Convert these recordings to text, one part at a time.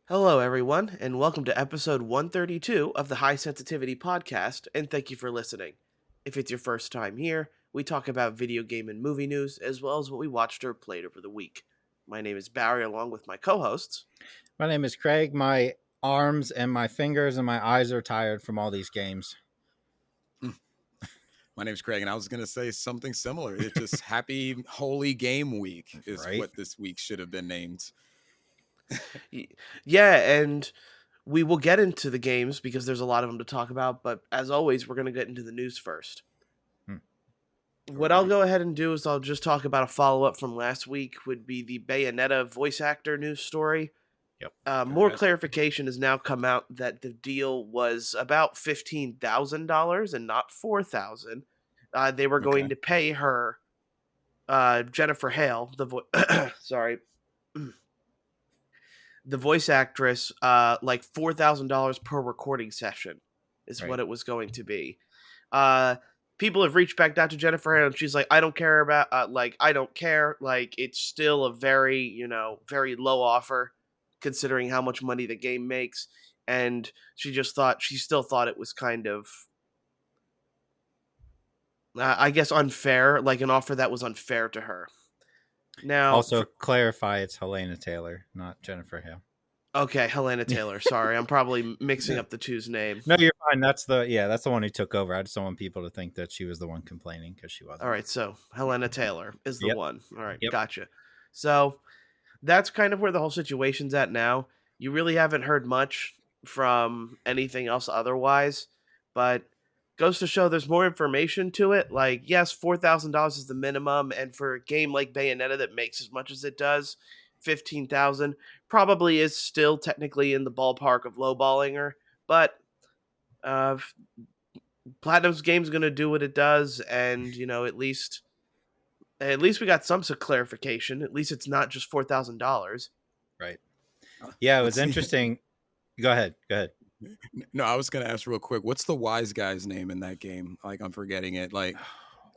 Hello, everyone, and welcome to episode 132 of the High Sensitivity Podcast, and thank you for listening. If it's your first time here, we talk about video game and movie news, as well as what we watched or played over the week. My name is Barry, along with my co hosts. My name is Craig. My arms and my fingers and my eyes are tired from all these games. My name's Craig, and I was going to say something similar. It's just Happy Holy Game Week is Right. what this week should have been named. Yeah, and we will get into the games because there's a lot of them to talk about, but as always, we're going to get into the news first. What I'll go ahead and do is I'll just talk about a follow up from last week, would be the Bayonetta voice actor news story. Yep. More clarification has now come out that the deal was about $15,000 and not $4,000. They were going to pay her, Jennifer Hale, sorry, the voice actress, like $4,000 per recording session is Right. what it was going to be. People have reached back out to Jennifer Hale, and she's like, I don't care about, I don't care. Like, it's still a very, very low offer considering how much money the game makes. And she still thought it was kind of, I guess, unfair, like an offer that was unfair to her. Now, Also, clarify it's Helena Taylor, not Jennifer Hale. Okay, Helena Taylor. Sorry, I'm probably mixing up the two's name. No, you're fine. That's the one who took over. I just don't want people to think that she was the one complaining because she wasn't. All right, so Helena Taylor is the Yep. one. All right, Yep. Gotcha. So that's kind of where the whole situation's at now. You really haven't heard much from anything else otherwise, but goes to show there's more information to it. Like, yes, $4,000 is the minimum, and for a game like Bayonetta that makes as much as it does, 15,000 probably is still technically in the ballpark of lowballing her, but uh, Platinum's game's gonna do what it does, and at least we got some clarification. At least it's not just $4,000. Right. Yeah, it was interesting. Go ahead. No, I was going to ask real quick. What's the wise guy's name in that game? Like, I'm forgetting it. Like,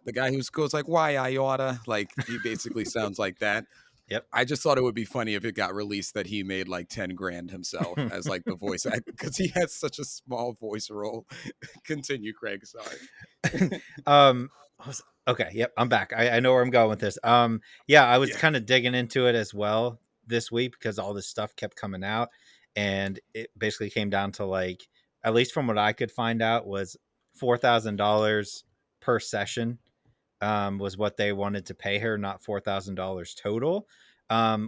the guy who goes like, why I oughta? Like, he basically sounds like that. Yep. I just thought it would be funny if it got released that he made like 10 grand himself as like the voice actor because he has such a small voice role. Continue, Craig. Sorry. Okay. Yep. I'm back. I know where I'm going with this. Yeah, I was kind of digging into it as well this week because all this stuff kept coming out, and it basically came down to, like, at least from what I could find out, was $4,000 per session. Was what they wanted to pay her, not $4,000 total.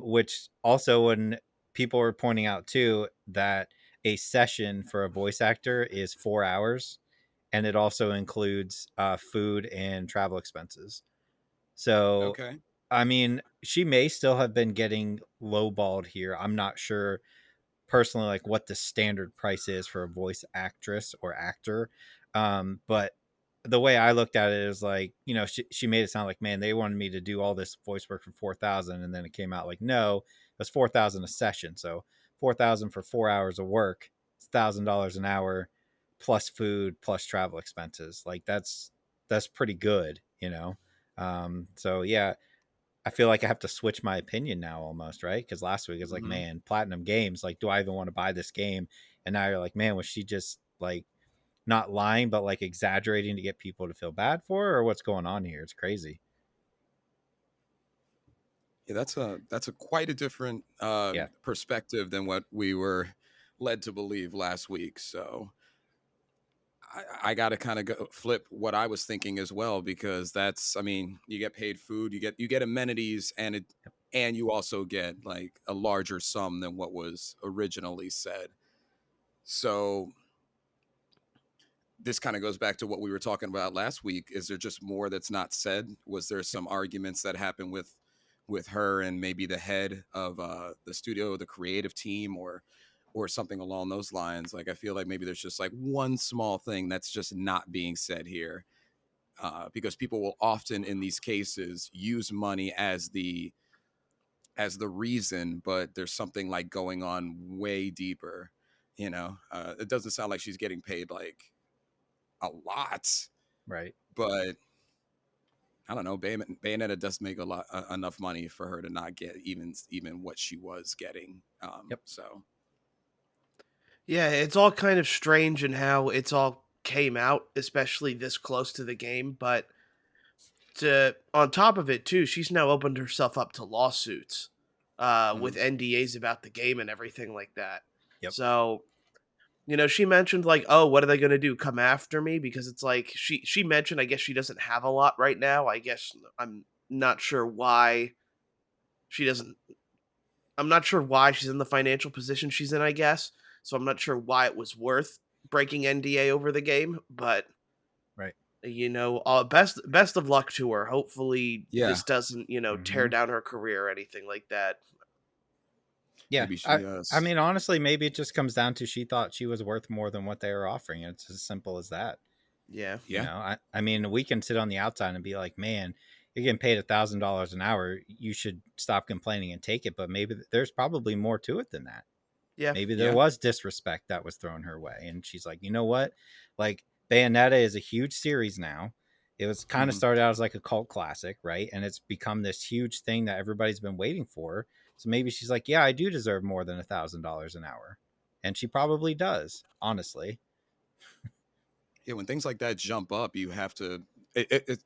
Which also, when people were pointing out too that a session for a voice actor is 4 hours, and it also includes food and travel expenses. So, Okay. I mean, she may still have been getting lowballed here. I'm not sure personally, like, what the standard price is for a voice actress or actor. But the way I looked at it is like, she made it sound like, man, they wanted me to do all this voice work for 4,000, and then it came out like, no, it was 4,000 a session. So 4,000 for 4 hours of work, it's $1,000 an hour, plus food, plus travel expenses. Like, that's pretty good. So yeah, I feel like I have to switch my opinion now almost, right? Because last week it's like, man, Platinum Games, like, do I even want to buy this game? And now you're like, man, was she just like not lying, but like exaggerating to get people to feel bad for her, or what's going on here? It's crazy. Yeah, that's a quite a different perspective than what we were led to believe last week. So I got to kind of go flip what I was thinking as well, because you get paid food, you get amenities, and you also get like a larger sum than what was originally said. So this kind of goes back to what we were talking about last week. Is there just more that's not said? Was there some arguments that happened with her and maybe the head of the studio, the creative team, or something along those lines? Like, I feel like maybe there's just like one small thing that's just not being said here, because people will often in these cases use money as the reason, but there's something like going on way deeper. It doesn't sound like she's getting paid like a lot, Right. but I don't know. Bayonetta does make a lot enough money for her to not get even what she was getting. Yep. So Yeah, it's all kind of strange in how it's all came out, especially this close to the game. But on top of it, too, she's now opened herself up to lawsuits with mhm. NDAs about the game and everything like that. Yep. So, she mentioned like, oh, what are they going to do? Come after me? Because it's like she mentioned, I guess she doesn't have a lot right now. I guess I'm not sure why she doesn't. I'm not sure why she's in the financial position she's in. I guess so. I'm not sure why it was worth breaking NDA over the game, but Right. best of luck to her. Hopefully, Yeah, this doesn't tear Hmm. down her career or anything like that. Yeah. maybe I mean, honestly, maybe it just comes down to she thought she was worth more than what they were offering. It's as simple as that. Yeah, You yeah. know, I mean, we can sit on the outside and be like, man, you're getting paid $1,000 an hour. You should stop complaining and take it. But maybe there's probably more to it than that. yeah, Maybe there Yeah. was disrespect that was thrown her way. And she's like, you know what? Like, Bayonetta is a huge series now. It was kind of Mhm. started out as like a cult classic, right? And it's become this huge thing that everybody's been waiting for. So maybe she's like, yeah, I do deserve more than $1,000 an hour. And she probably does, honestly. Yeah, when things like that jump up, you have to.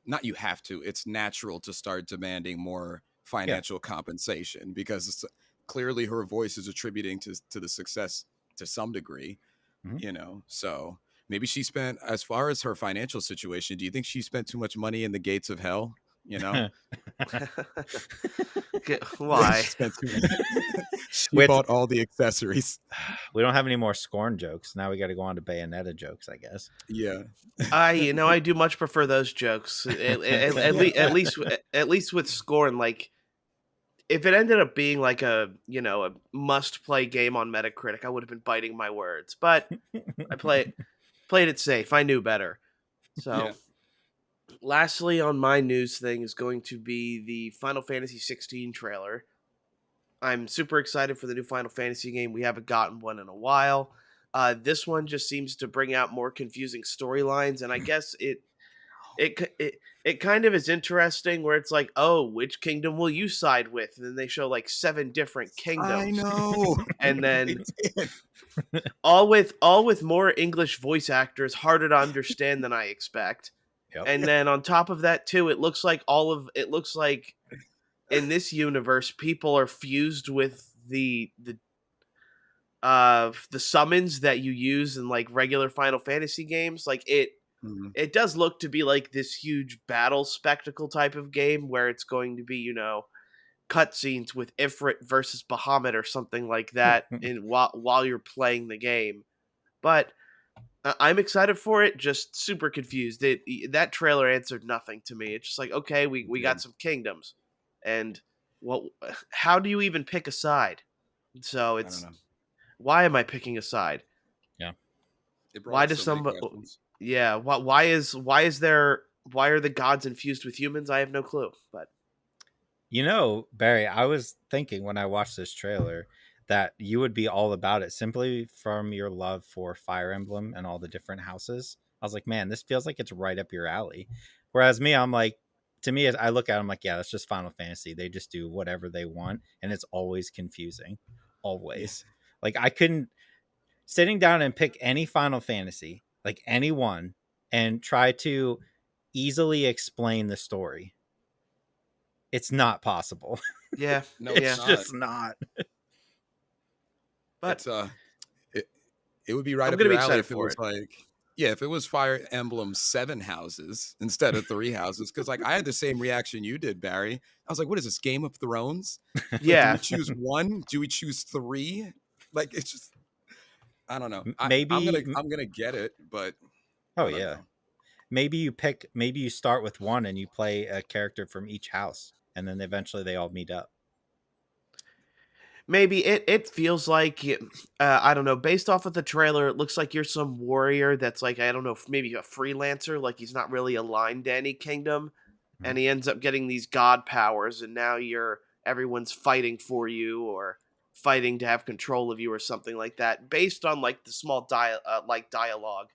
Not you have to. It's natural to start demanding more Yeah. financial compensation because clearly her voice is attributing to the success to some degree. Mhm. So maybe she spent, as far as her financial situation, do you think she spent too much money in the gates of hell? Why? She spent too much. She With bought all the accessories. we don't have any more scorn jokes. Now we got to go on to Bayonetta jokes, I guess. Yeah. I do much prefer those jokes. At least with Scorn, like if it ended up being like a must play game on Metacritic, I would have been biting my words. But I played it safe. I knew better. Yeah. So, lastly, on my news thing is going to be the Final Fantasy 16 trailer. I'm super excited for the new Final Fantasy game. We haven't gotten one in a while. This one just seems to bring out more confusing storylines, and I guess it kind of is interesting where it's like, oh, which kingdom will you side with? And then they show like 7 different I kingdoms, know. and They then did. all with more English voice actors, harder to understand than I expect. Yep. And then on top of that too, it looks like in this universe people are fused with the summons that you use in like regular Final Fantasy games. Like Mhm. it does look to be like this huge battle spectacle type of game where it's going to be, cutscenes with Ifrit versus Bahamut or something like that in while you're playing the game. But I'm excited for it, just super confused. That trailer answered nothing to me. It's just like, okay, we got Did. some kingdoms. And well, how do you even pick a side? So I don't it's know. why am I picking a side? Yeah. It brought Why up does so many somebody questions. Yeah, why are the gods infused with humans? I have no clue. But You know, Barry, I was thinking when I watched this trailer that you would be all about it simply from your love for Fire Emblem and all the different houses. I was like, man, this feels like it's right up your alley. Whereas me, I'm like, to me, I look at it, I'm like, yeah, that's just Final Fantasy. They just do whatever they want, and it's always confusing. Yeah. Always. Like, I couldn't, sitting down and pick any Final Fantasy, like any one, and try to easily explain the story. It's not possible. yeah, No, it's yeah. It's not. just not. But It's it, it would be right I'm up gonna your be alley excited if it for was it. like, yeah, if it was Fire Emblem 7 houses instead of 3 houses. Because like I had the same reaction you did, Barry. I was like, what is this, Game of Thrones? Like, do we Yeah, choose one? Do we choose three? Like it's just I don't know. I'm gonna Maybe. I'm gonna get it, but Oh I don't yeah. know. Maybe you start with one and you play a character from each house, and then eventually they all meet up. maybe it feels like I don't know. Based off of the trailer, it looks like you're some warrior that's like I don't know, maybe a freelancer. Like he's not really aligned to any kingdom, Mhm. and he ends up getting these god powers, and now everyone's fighting for you or fighting to have control of you or something like that. Based on like the small dialogue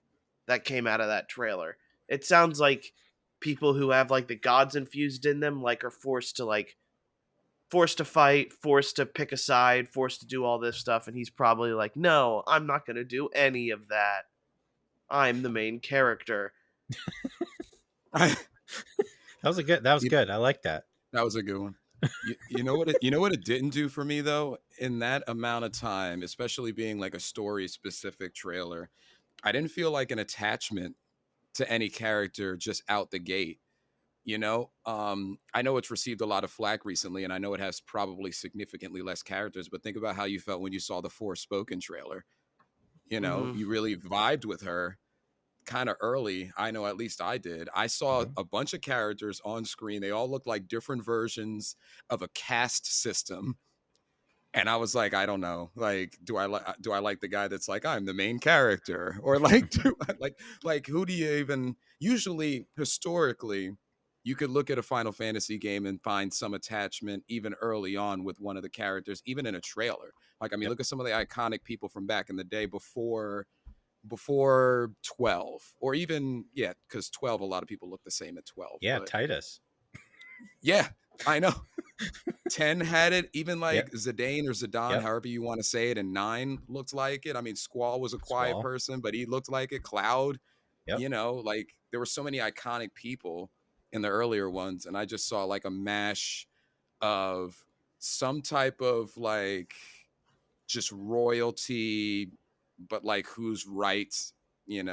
that came out of that trailer, it sounds like people who have like the gods infused in them like are forced to fight, forced to pick a side, forced to do all this stuff, and he's probably like, "No, I'm not going to do any of that. I'm the main character." I, That was you, good. I like that. that was a good one. You know what you know what it didn't do for me though in that amount of time, especially being like a story specific trailer. I didn't feel like an attachment to any character just out the gate. I know it's received a lot of flack recently, and I know it has probably significantly less characters, but think about how you felt when you saw the Forspoken trailer. Hmm. You really vibed with her kind of early. I know at least I did. I saw Mhm. a bunch of characters on screen. They all looked like different versions of a caste system. And I was like, I don't know. Like, do I like the guy that's like I'm the main character, or like do I like who do you even usually historically you could look at a Final Fantasy game and find some attachment even early on with one of the characters, even in a trailer. Like, I mean, Yep. look at some of the iconic people from back in the day before 12, or even, yeah, because 12 a lot of people look the same at 12, Yeah, but Titus. yeah, I know. 10 had it, even Yep. like Zidane or Zidane, Yep. however you want to say it, and 9 looked like it. I mean, Squall was a quiet Squall. person, but he looked like it. Cloud, Yep. like there were so many iconic people in the earlier ones, and I just saw like a mash of some type of like just royalty, but like who's right, in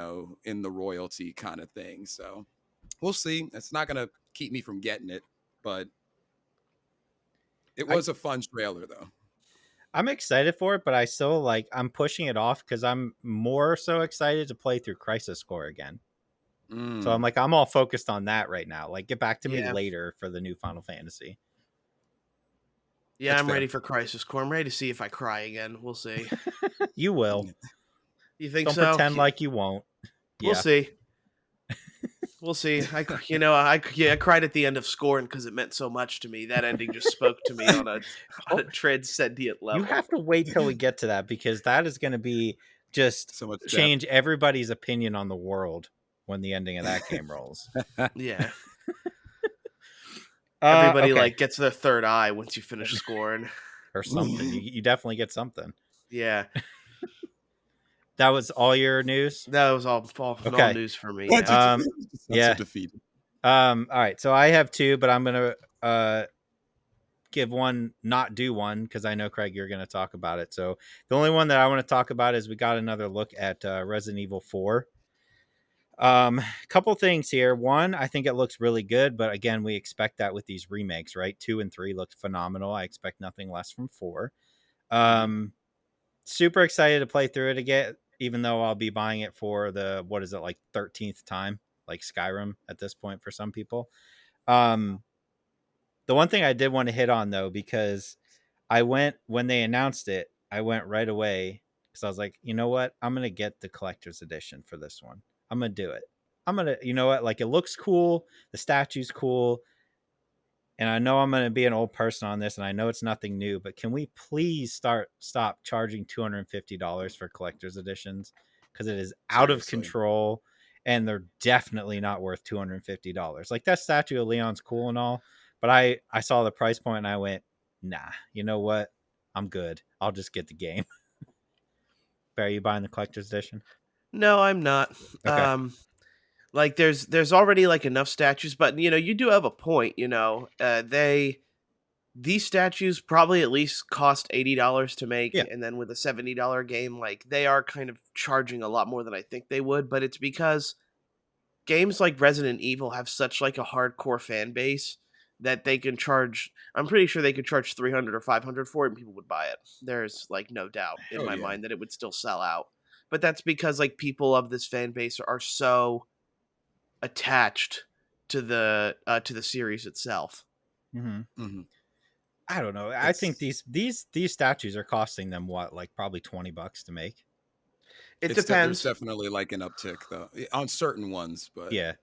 the royalty kind of thing. So we'll see. It's not gonna keep me from getting it, but it I was a fun trailer though. I'm excited for it, but I still I'm pushing it off because I'm more so excited to play through Crisis Core again. So Mm, I'm all focused on that right now. Like, get back to me Yeah. later for the new Final Fantasy. Yeah, that's I'm fair. ready for Crisis Core. I'm ready to see if I cry again. We'll see. You will. You think Don't so? pretend like you won't. We'll Yeah. see. We'll see. I cried at the end of Scorn because it meant so much to me. That ending just spoke to me on a Oh, transcendent you level. have to wait till we get to that because that is going to be just So much depth. change everybody's opinion on the world when the ending of that game rolls. Yeah. Everybody Okay. like gets their third eye once you finish Scorn. Or something. You definitely get something. Yeah. That was all your news? That was all Okay. news for me. What Yeah. did Um you sound so yeah. defeated? All right. So I have two, but I'm going to give one, not do one, because I know, Craig, you're going to talk about it. So the only one that I want to talk about is we got another look at Resident Evil 4. Couple things here. One, I think it looks really good, but again, we expect that with these remakes, right? 2 and 3 looked phenomenal. I expect nothing less from 4. Super excited to play through it again, even though I'll be buying it for the, what is it, like 13th time, like Skyrim at this point for some people. The one thing I did want to hit on though, because I went, when they announced it, I went right away because I was like, you know what? I'm going to get the collector's edition for this one. I'm going to do it. I'm going to, you know what? Like, it looks cool. The statue's cool. And I know I'm going to be an old person on this, and I know it's nothing new, but can we please stop charging $250 for collector's editions? Because it is out of Seriously. control, and they're definitely not worth $250. Like, that statue of Leon's cool and all, but I saw the price point and I went, nah, you know what? I'm good. I'll just get the game. Are you buying the collector's edition? No, I'm not. Okay. Like there's already like enough statues, but you do have a point. These statues probably at least cost $80 to make, Yeah. and then with a $70 game, like they are kind of charging a lot more than I think they would. But it's because games like Resident Evil have such like a hardcore fan base that they can charge. I'm pretty sure they could charge 300 or 500 for it, and people would buy it. There's like no doubt in Oh my yeah. mind that it would still sell out. But that's because like people of this fan base are so attached to the series itself. Mm-hmm. Mm-hmm. I don't know. I think It's these statues are costing them what, like probably $20 to make. It there's depends. definitely like an uptick though on certain ones, but Yeah.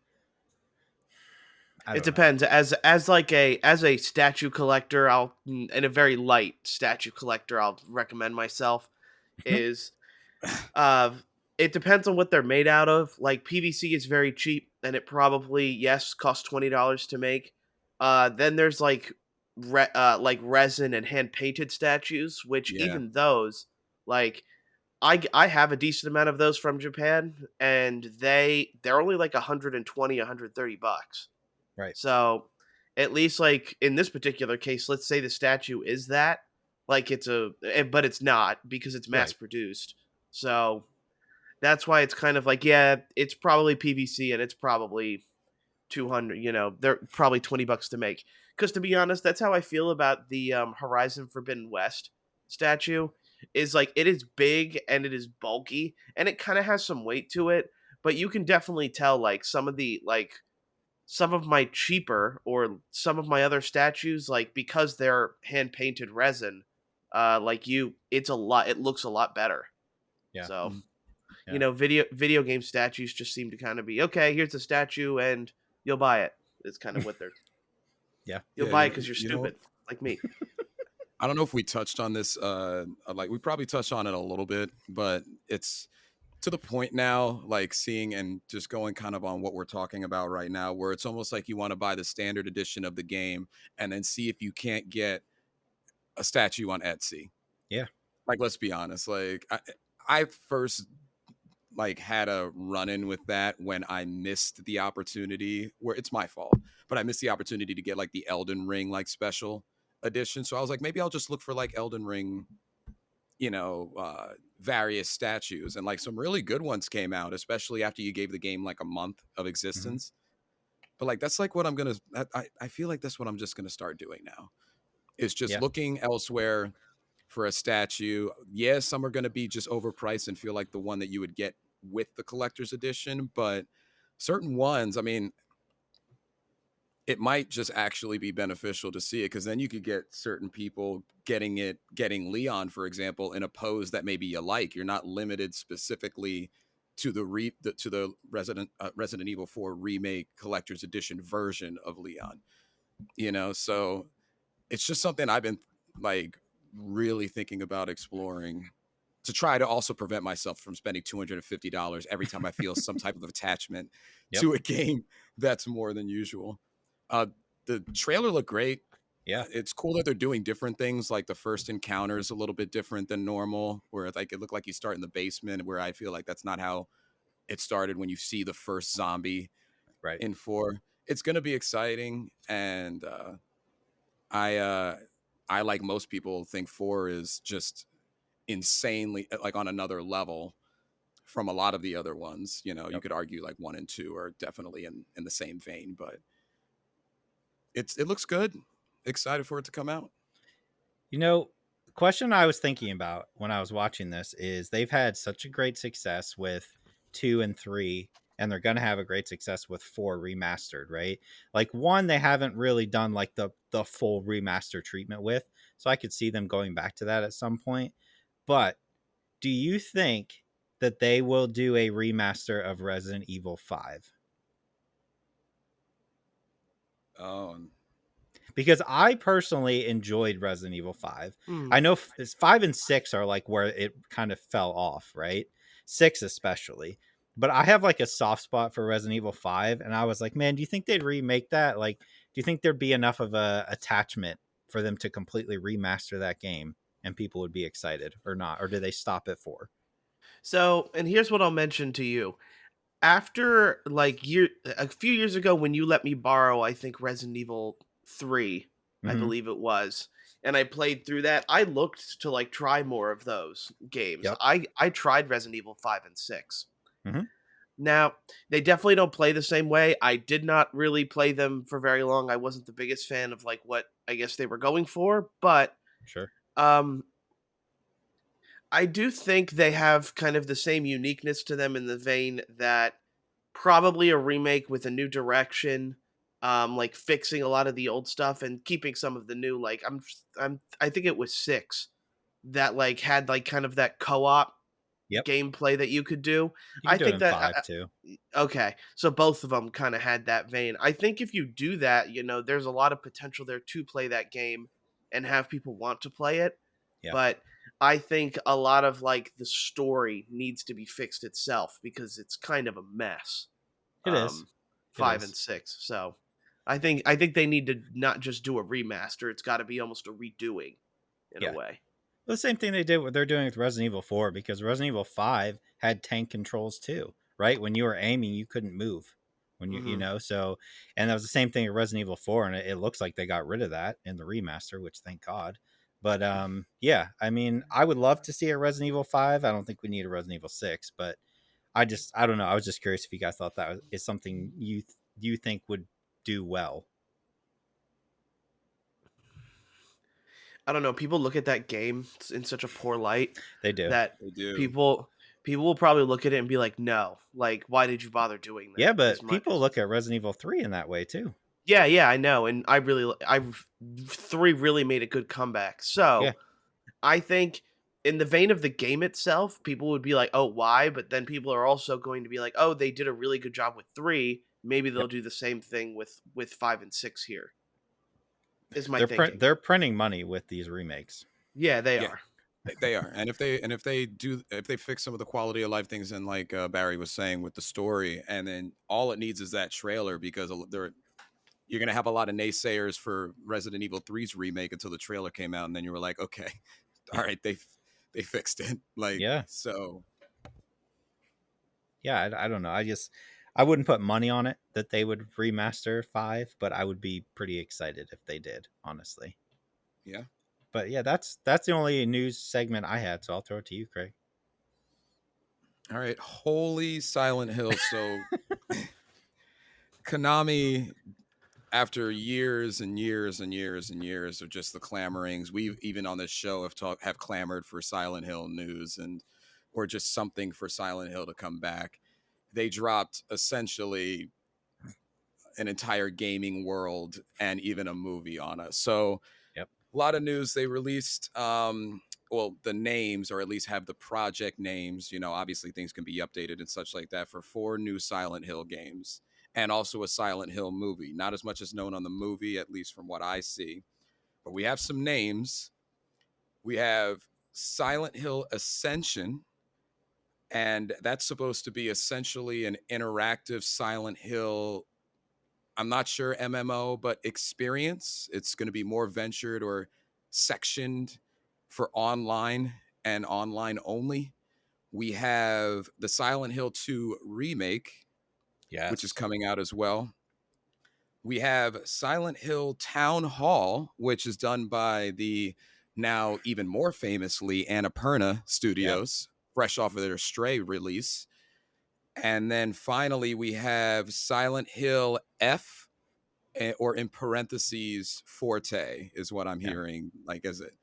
I It don't know. depends. As a statue collector, and a very light statue collector, I'll recommend myself is It depends on what they're made out of. Like PVC is very cheap, and it probably yes costs $20 to make. Then there's like resin and hand painted statues, which Yeah. even those like I have a decent amount of those from Japan, and they're only like 120, $130. Right. So at least like in this particular case, let's say the statue is that like but it's not because it's mass Right. produced. So that's why it's kind of like, yeah, it's probably PVC and it's probably 200, they're probably $20 to make. Because to be honest, that's how I feel about the Horizon Forbidden West statue. Is like it is big and it is bulky and it kind of has some weight to it, but you can definitely tell like some of my cheaper or some of my other statues, like because they're hand painted resin, it's a lot. It looks a lot better. Yeah. So Mhm. Yeah. video game statues just seem to kind of be okay. Here's a statue, and you'll buy it. It's kind of what they're. Yeah. You'll Yeah, buy it because you're you know, stupid, like me. I don't know if we touched on this. Like we probably touched on it a little bit, but it's to the point now, like seeing and just going kind of on what we're talking about right now, where it's almost like you want to buy the standard edition of the game and then see if you can't get a statue on Etsy. Yeah. Like, let's be honest. Like, I first like had a run in with that when I missed the opportunity where it's my fault, but I missed the opportunity to get like the Elden Ring like special edition. So I was like, maybe I'll just look for like Elden Ring, various statues, and like some really good ones came out, especially after you gave the game like a month of Hmm. existence. But like that's like what I feel like that's what I'm just gonna start doing now. Is just Yeah. looking elsewhere for a statue. Yeah, some are gonna be just overpriced and feel like the one that you would get with the collector's edition, but certain ones, I mean, it might just actually be beneficial to see it because then you could get certain people getting Leon, for example, in a pose that maybe you like. You're not limited specifically to the Resident Evil 4 remake collector's edition version of Leon. So it's just something I've been like really thinking about exploring to try to also prevent myself from spending $250 every time I feel some type of attachment Yep. to a game that's more than usual. Uh, the trailer looked great. Yeah. It's cool that they're doing different things. Like the first encounter is a little bit different than normal, where like it looked like you start in the basement, where I feel like that's not how it started when you see the first zombie Right. in 4. It's going to be exciting, and I I like most people think 4 is just insanely like on another level from a lot of the other ones. You Yep. could argue like 1 and 2 are definitely in the same vein, but it looks good. Excited for it to come out. The question I was thinking about when I was watching this is they've had such a great success with 2 and 3, and they're going to have a great success with 4 remastered, right? Like 1 they haven't really done like the full remaster treatment with, so I could see them going back to that at some point. But do you think that they will do a remaster of Resident Evil 5? Oh, Because I personally enjoyed Resident Evil 5. Hmm. I know 5 and 6 are like where it kind of fell off, right? 6 especially. But I have like a soft spot for Resident Evil 5, and I was like, man, do you think they'd remake that? Like, do you think there'd be enough of a attachment for them to completely remaster that game and people would be excited or not? Or do they stop at 4? So, and here's what I'll mention to you. After a few years ago when you let me borrow, I think Resident Evil 3, I Mm-hmm. believe it was, and I played through that, I looked to like try more of those games. Yep. I tried Resident Evil 5 and 6. Mm-hmm. Now, they definitely don't play the same way. I did not really play them for very long. I wasn't the biggest fan of like what I guess they were going for, but Sure. um I do think they have kind of the same uniqueness to them in the vein that probably a remake with a new direction, like fixing a lot of the old stuff and keeping some of the new. Like I think it was 6 that like had like kind of that co-op Yep. gameplay that you could do. You I can do it think in that 5 too. okay, so both of them kind of had that vein. I think if you do that, there's a lot of potential there to play that game and have people want to play it. Yeah. But I think a lot of like the story needs to be fixed itself because it's kind of a mess. It is. Um, It 5 and is. 6. So I think they need to not just do a remaster. It's got to be almost a redoing in a Yeah. way. The same thing they did what they're doing with Resident Evil 4, because Resident Evil 5 had tank controls too, right? When you were aiming, you couldn't move. When you Hmm. know, so and that was the same thing at Resident Evil 4, and it looks like they got rid of that in the remaster, which thank God. But yeah, I mean, I would love to see a Resident Evil 5. I don't think we need a Resident Evil 6, but I don't know. I was just curious if you guys thought is something you think would do well. I don't know. People look at that game in such a poor light They do. that They do. people will probably look at it and be like, "No, like, why did you bother doing Yeah, that?" As but much people as look at Resident Evil 3 in that way too. yeah, yeah, I know, and I've 3 really made a good comeback. Yeah. So I think in the vein of the game itself, people would be like, "Oh, why?" But then people are also going to be like, "Oh, they did a really good job with 3. Maybe they'll Yep. do the same thing with 5 and 6 here." Is my thinking. They're printing money with these remakes. Yeah, they Yeah, are. they are. And if they fix some of the quality of life things, and like Barry was saying with the story, and then all it needs is that trailer, because there you're gonna have a lot of naysayers for Resident Evil 3's remake until the trailer came out, and then you were like, okay, all right, they fixed it. Like, Yeah. so Yeah, I don't know. I wouldn't put money on it that they would remaster 5, but I would be pretty excited if they did, honestly. yeah. But yeah, that's the only news segment I had, so I'll throw it to you, Craig. All right, holy Silent Hill. So Konami, after years and years and years and years of just the clamorings, we've even on this show have clamored for Silent Hill news, and or just something for Silent Hill to come back. They dropped essentially an entire gaming world and even a movie on us. So Yep. a lot of news. They released well, the names, or at least have the project names, obviously things can be updated and such like that, for 4 new Silent Hill games, and also a Silent Hill movie. Not as much as known on the movie, at least from what I see, but we have some names. We have Silent Hill Ascension, and that's supposed to be essentially an interactive Silent Hill, I'm not sure MMO, but experience. It's going to be more ventured or sectioned for online and online only. We have the Silent Hill 2 remake, which is Yes. coming out as well. We have Silent Hill Town Hall, which is done by the now even more famously Annapurna Yep. Studios, fresh off of their Stray release. And then finally, we have Silent Hill F, or in parentheses Forte, is what I'm Yeah. hearing, like, as it.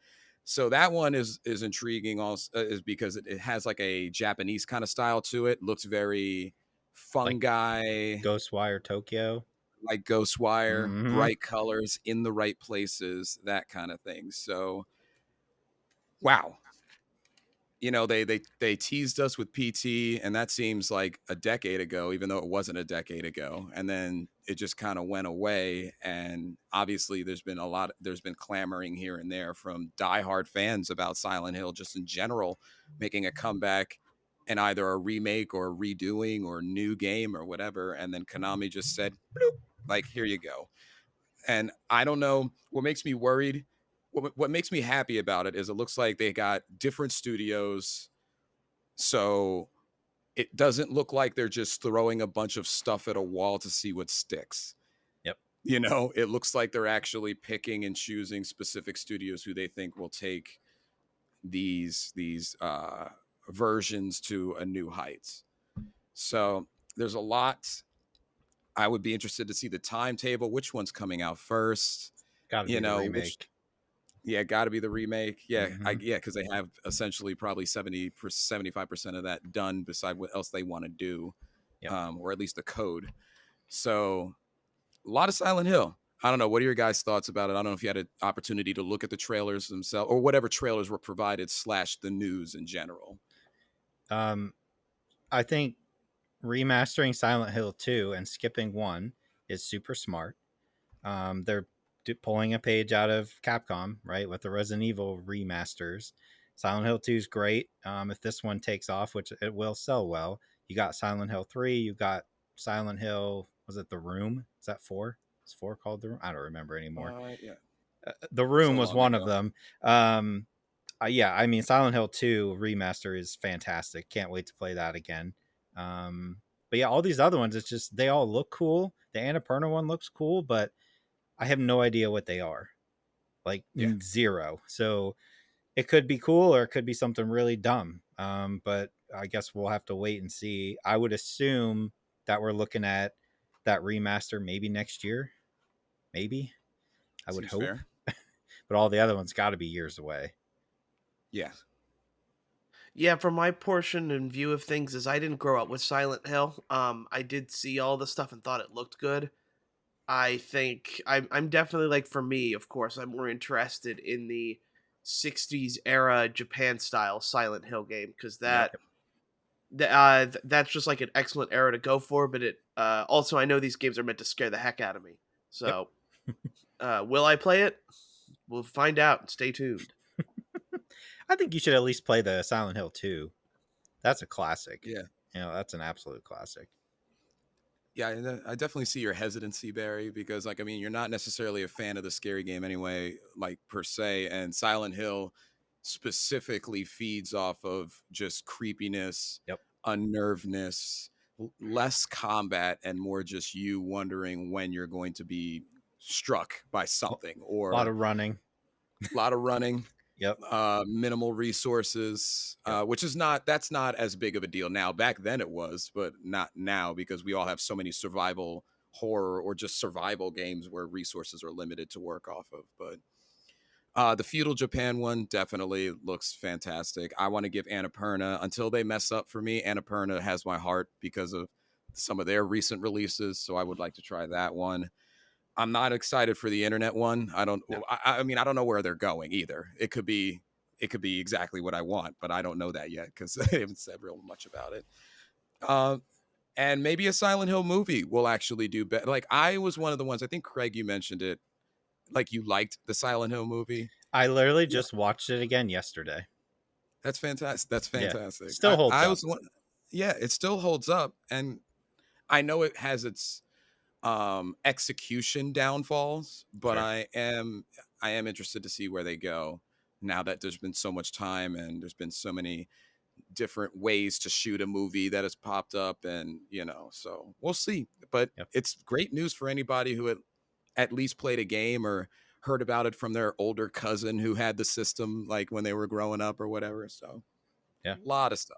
So that one is intriguing also, is because it has like a Japanese kind of style to it. Looks very Like fungi, Ghostwire Tokyo. like Ghostwire, Mm-hmm. bright colors in the right places, that kind of thing. So wow. They teased us with PT, and that seems like a decade ago, even though it wasn't a decade ago. And then it just kind of went away. And obviously, there's been clamoring here and there from diehard fans about Silent Hill, just in general, making a comeback in either a remake or redoing or new game or whatever. And then Konami just said, bloop, like, here you go. And I don't know what makes me worried. What makes me happy about it is it looks like they got different studios, so it doesn't look like they're just throwing a bunch of stuff at a wall to see what sticks. Yep. It looks like they're actually picking and choosing specific studios who they think will take these versions to a new heights. So there's a lot. I would be interested to see the timetable. Which one's coming out first? Got to be the Which remake. Yeah, got to be the remake. Yeah, Mm-hmm. because they have essentially probably 75% of that done. Beside what else they want to do, Yep. or at least the code. So a lot of Silent Hill. I don't know. What are your guys' thoughts about it? I don't know if you had an opportunity to look at the trailers themselves, or whatever trailers were provided / the news in general. I think remastering Silent Hill 2 and skipping 1 is super smart. They're pulling a page out of Capcom, right, with the Resident Evil remasters. Silent Hill 2 is great. If this one takes off, which it will sell well, you got Silent Hill 3, you got Silent Hill, was it The Room? Is that 4? Is 4 called The Room? I don't remember anymore. Yeah. The Room So was long one of ago. them. Yeah, I mean, Silent Hill 2 remaster is fantastic. Can't wait to play that again. But yeah, all these other ones, it's just they all look cool. The Annapurna one looks cool, but I have no idea what they are. Like Yeah. zero. So it could be cool or it could be something really dumb. But I guess we'll have to wait and see. I would assume that we're looking at that remaster maybe next year. Maybe. I would Seems hope. fair. But all the other ones got to be years away. Yeah. Yeah, from my portion and view of things is I didn't grow up with Silent Hill. I did see all the stuff and thought it looked good. I think I'm definitely like for me, of course, I'm more interested in the 60s era Japan style Silent Hill game because Yep. that's just like an excellent era to go for. But it also I know these games are meant to scare the heck out of me. Yep. So will I play it? We'll find out. Stay tuned. I think you should at least play the Silent Hill 2. That's a classic. Yeah. That's an absolute classic. Yeah, I definitely see your hesitancy, Barry, because like I mean, you're not necessarily a fan of the scary game anyway, like per se, and Silent Hill specifically feeds off of just creepiness, Yep. unnervedness, less combat, and more just you wondering when you're going to be struck by something, or A lot of running. a lot of running. Yep. Minimal resources, Yep. which is that's not as big of a deal now. Back then it was, but not now because we all have so many survival horror or just survival games where resources are limited to work off of. But the feudal Japan one definitely looks fantastic. I want to give Annapurna, until they mess up for me, Annapurna has my heart because of some of their recent releases, so I would like to try that one. I'm not excited for the internet one. I don't. No. I mean, I don't know where they're going either. It could be exactly what I want, but I don't know that yet because they haven't said real much about it. And maybe a Silent Hill movie will actually do better. Like I was one of the ones. I think Craig, you mentioned it. Like you liked the Silent Hill movie. I literally just watched it again yesterday. That's fantastic. That's fantastic. Yeah, still holds I up. was one. Yeah, it still holds up, and I know it has its execution downfalls, but Sure. I am interested to see where they go now that there's been so much time and there's been so many different ways to shoot a movie that has popped up, and so we'll see. But Yep. it's great news for anybody who at least played a game or heard about it from their older cousin who had the system like when they were growing up or whatever. So yeah, a lot of stuff.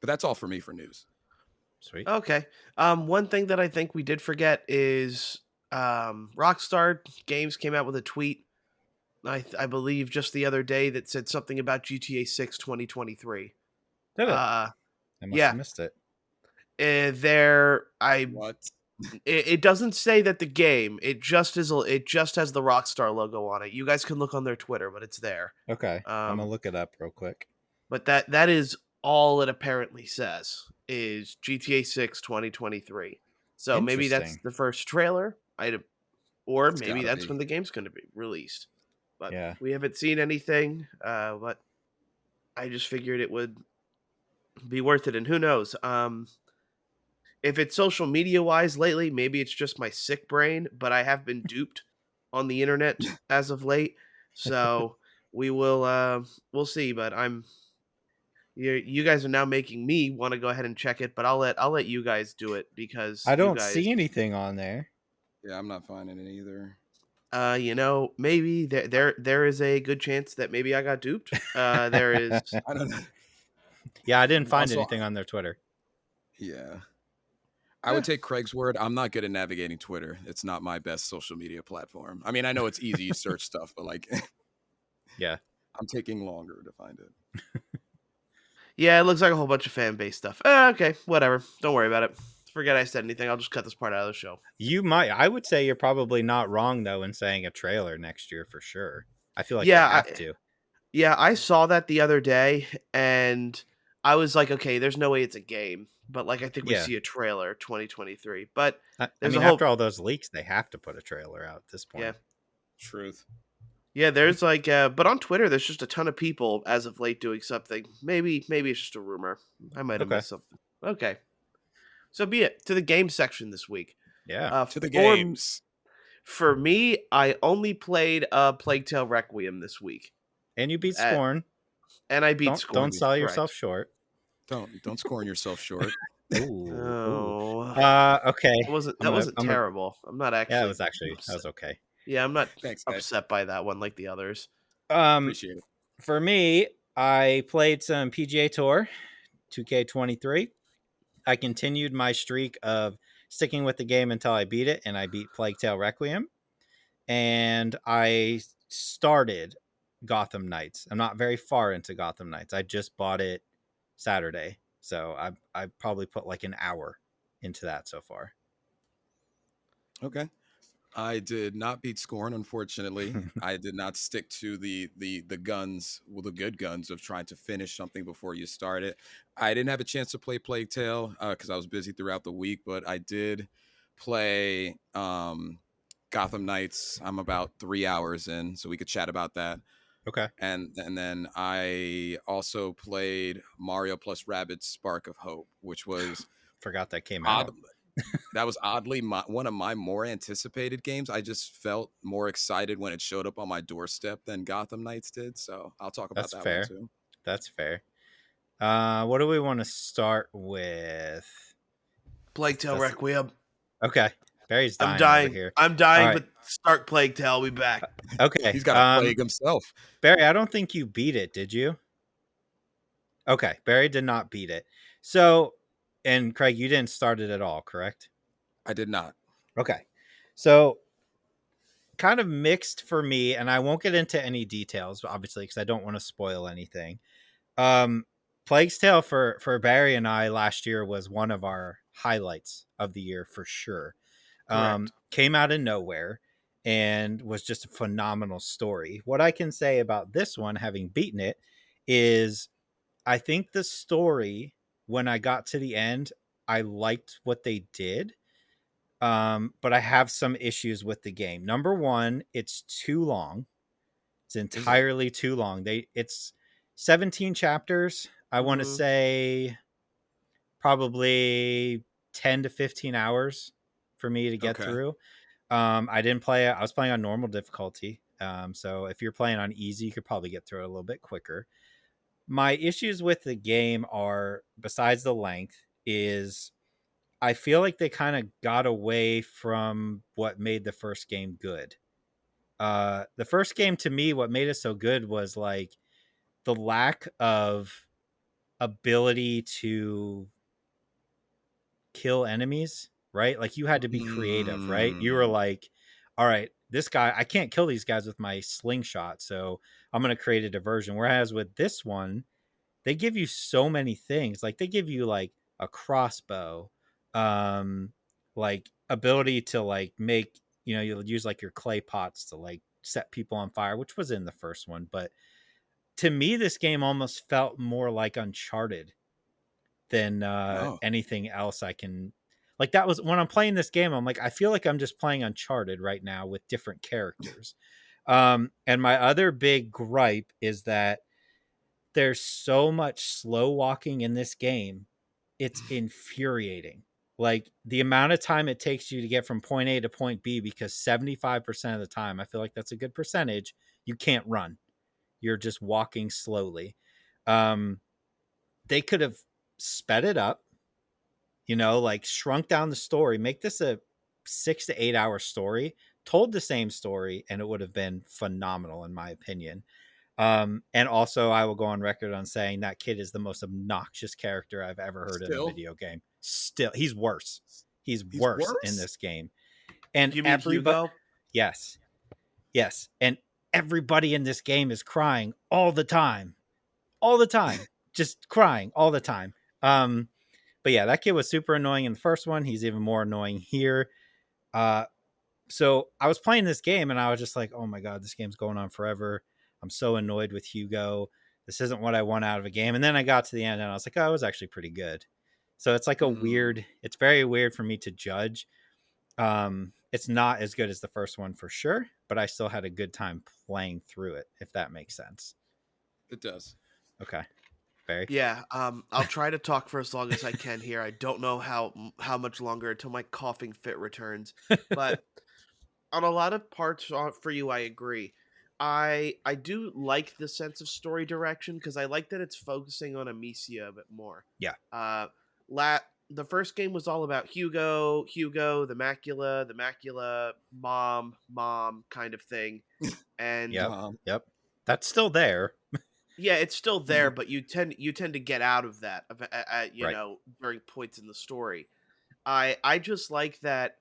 But that's all for me for news. Sweet. Okay. One thing that I think we did forget is Rockstar Games came out with a tweet, I believe just the other day, that said something about GTA 6 2023. Did it? Uh, I must yeah. have missed it. What? It doesn't say that the game. It just has the Rockstar logo on it. You guys can look on their Twitter, but it's there. Okay. I'm gonna look it up real quick. But that is all it apparently says is GTA 6 2023. So maybe that's Interesting. the first trailer, or It's maybe gotta that's be. when the game's going to be released. But Yeah. we haven't seen anything. But I just figured it would be worth it, and who knows? If it's social media wise lately, maybe it's just my sick brain, but I have been duped on the internet as of late. So we'll see. But you guys are now making me want to go ahead and check it, but I'll let you guys do it because I you don't guys, see anything on there. Yeah, I'm not finding it either. maybe there is a good chance that maybe I got duped. There is. I don't know. Yeah, I didn't find Also, anything on their Twitter. Yeah. I would take Craig's word. I'm not good at navigating Twitter. It's not my best social media platform. I mean, I know it's easy, you search stuff, but like, Yeah. I'm taking longer to find it. Yeah, it looks like a whole bunch of fan base stuff. Okay, whatever. Don't worry about it. Forget I said anything. I'll just cut this part out of the show. I would say you're probably not wrong though in saying a trailer next year for sure. I feel like Yeah, they have to. Yeah, I saw that the other day, and I was like, okay, there's no way it's a game. But like, I think we Yeah. see a trailer 2023. But I there's mean, a whole after all those leaks, they have to put a trailer out at this point. yeah. Truth. Yeah, there's like, but on Twitter, there's just a ton of people as of late doing something. Maybe it's just a rumor. I might have Okay. missed something. Okay, so be it to the game section this week. Yeah. To the For games. for me, I only played Plague Tale Requiem this week, And you beat at, Scorn. and I beat Don't Scorn. sell yourself Correct. short. Don't scorn yourself short. Ooh, ooh. Oh, Okay. that wasn't I'm a terrible. I'm not Yeah, actually that upset. was okay. Yeah, I'm not Thanks, guys. upset by that one like the others. Appreciate it. For me, I played some PGA Tour 2K23. I continued my streak of sticking with the game until I beat it, and I beat Plague Tale Requiem. And I started Gotham Knights. I'm not very far into Gotham Knights. I just bought it Saturday, so I probably put like an hour into that so far. Okay. I did not beat Scorn, unfortunately. I did not stick to the guns, well, the good guns of trying to finish something before you start it. I didn't have a chance to play Plague Tale because I was busy throughout the week, but I did play Gotham Knights. I'm about 3 hours in, so we could chat about that. Okay. And then I also played Mario plus Rabbids Spark of Hope, which was Forgot that came odd. out. That was oddly one of my more anticipated games. I just felt more excited when it showed up on my doorstep than Gotham Knights did. So I'll talk about That's that one fair. too. That's fair. What do we want to start with? Plague Tale Requiem. Okay. Barry's I'm dying over dying. here. I'm dying, All right. but start Plague Tale. I'll be back. Okay. He's got a plague himself. Barry, I don't think you beat it, did you? Okay. Barry did not beat it. So, and Craig, you didn't start it at all, correct? I did not. Okay. So, kind of mixed for me, and I won't get into any details, obviously, because I don't want to spoil anything. Plague's Tale for Barry and I last year was one of our highlights of the year for sure. Correct. Came out of nowhere and was just a phenomenal story. What I can say about this one, having beaten it, is I think the story, when I got to the end, I liked what they did. But I have some issues with the game. Number one, it's too long. It's entirely too long. It's 17 chapters. I want to say probably 10 to 15 hours for me to get through. I didn't play it. I was playing on normal difficulty. So if you're playing on easy, you could probably get through it a little bit quicker. My issues with the game are, besides the length, is I feel like they kind of got away from what made the first game good. The first game, to me, what made it so good was like the lack of ability to kill enemies, right? Like you had to be creative, right? You were like, all right, this guy, I can't kill these guys with my slingshot, so I'm going to create a diversion. Whereas with this one, they give you so many things. Like they give you like a crossbow, um, like ability to like make, you'll use like your clay pots to like set people on fire, which was in the first one. But to me, this game almost felt more like Uncharted than Oh, anything else I can. Like that was when I'm playing this game, I'm like, I feel like I'm just playing Uncharted right now with different characters. And my other big gripe is that there's so much slow walking in this game. It's infuriating. Like the amount of time it takes you to get from point A to point B, because 75% of the time, I feel like that's a good percentage, you can't run. You're just walking slowly. They could have sped it up, like shrunk down the story, make this a 6 to 8 hour story, told the same story, and it would have been phenomenal, in my opinion. And also, I will go on record on saying that kid is the most obnoxious character I've ever heard in a video game. Still, he's worse. He's worse in this game. And You mean everybody, Hugo? yes, and everybody in this game is crying all the time, just crying all the time. But yeah, that kid was super annoying in the first one. He's even more annoying here. So I was playing this game and I was just like, oh my God, this game's going on forever. I'm so annoyed with Hugo. This isn't what I want out of a game. And then I got to the end and I was like, oh, it was actually pretty good. So it's like it's very weird for me to judge. It's not as good as the first one for sure, but but I still had a good time playing through it, if that makes sense. It does. Okay. Barry? Yeah, I'll try to talk for as long as I can here. I don't know how much longer until my coughing fit returns, but on a lot of parts for you, I agree. I do like the sense of story direction because I like that it's focusing on Amicia a bit more. Yeah. Uh, la the first game was all about Hugo, the Macula, mom kind of thing, and Yep. Yep. That's still there. yeah, it's still there, but you tend to get out of that, Right. during points in the story. I just like that,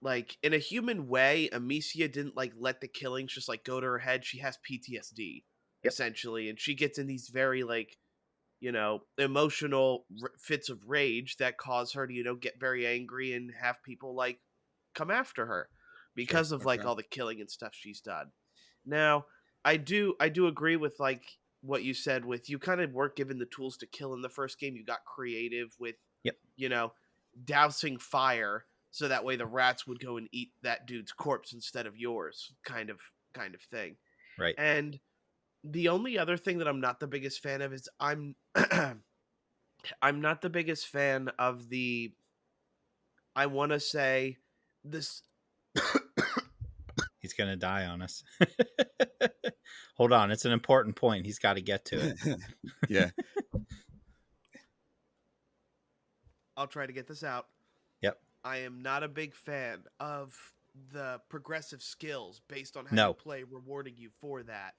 like, in a human way, Amicia didn't like let the killings just like go to her head. She has PTSD Yep. essentially, and she gets in these very like, emotional fits of rage that cause her to, get very angry and have people like come after her Sure. because of like Okay. all the killing and stuff she's done. Now, I do agree with like what you said with you kind of weren't given the tools to kill in the first game. You got creative with, Yep. you know, dousing fire so that way the rats would go and eat that dude's corpse instead of yours, kind of thing. Right. And the only other thing that I'm not the biggest fan of is I'm not the biggest fan of the, I want to say this. He's going to die on us. Hold on. It's an important point. He's got to get to it. Yeah. I'll try to get this out. Yep. I am not a big fan of the progressive skills based on how No. you play, rewarding you for that.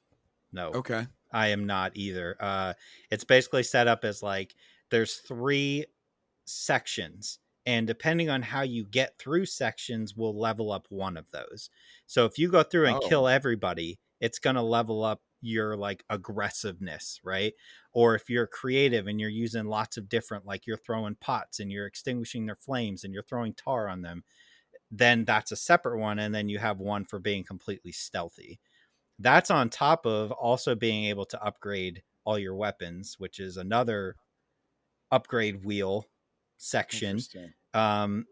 No. Okay. I am not either. It's basically set up as like there's 3 sections, and depending on how you get through sections will level up one of those. So if you go through and Oh, kill everybody, it's going to level up your like aggressiveness, right? Or if you're creative and you're using lots of different, like you're throwing pots and you're extinguishing their flames and you're throwing tar on them, then that's a separate one, and then you have one for being completely stealthy. That's on top of also being able to upgrade all your weapons, which is another upgrade wheel section. interesting. Um,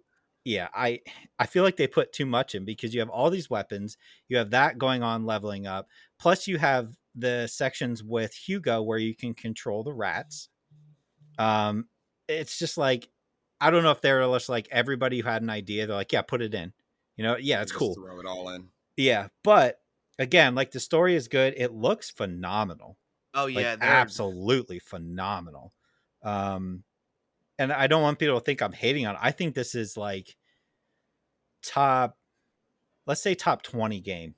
yeah, I feel like they put too much in because you have all these weapons, you have that going on leveling up, plus you have the sections with Hugo where you can control the rats. Um, it's just like I don't know if they're just like everybody who had an idea, they're like, yeah, put it in. Yeah, They it's just cool. throw it all in. Yeah, but again, like the story is good. It looks phenomenal. Oh Like yeah, they're absolutely phenomenal. Um, and I don't want people to think I'm hating on it. I think this is like top, let's say top 20 game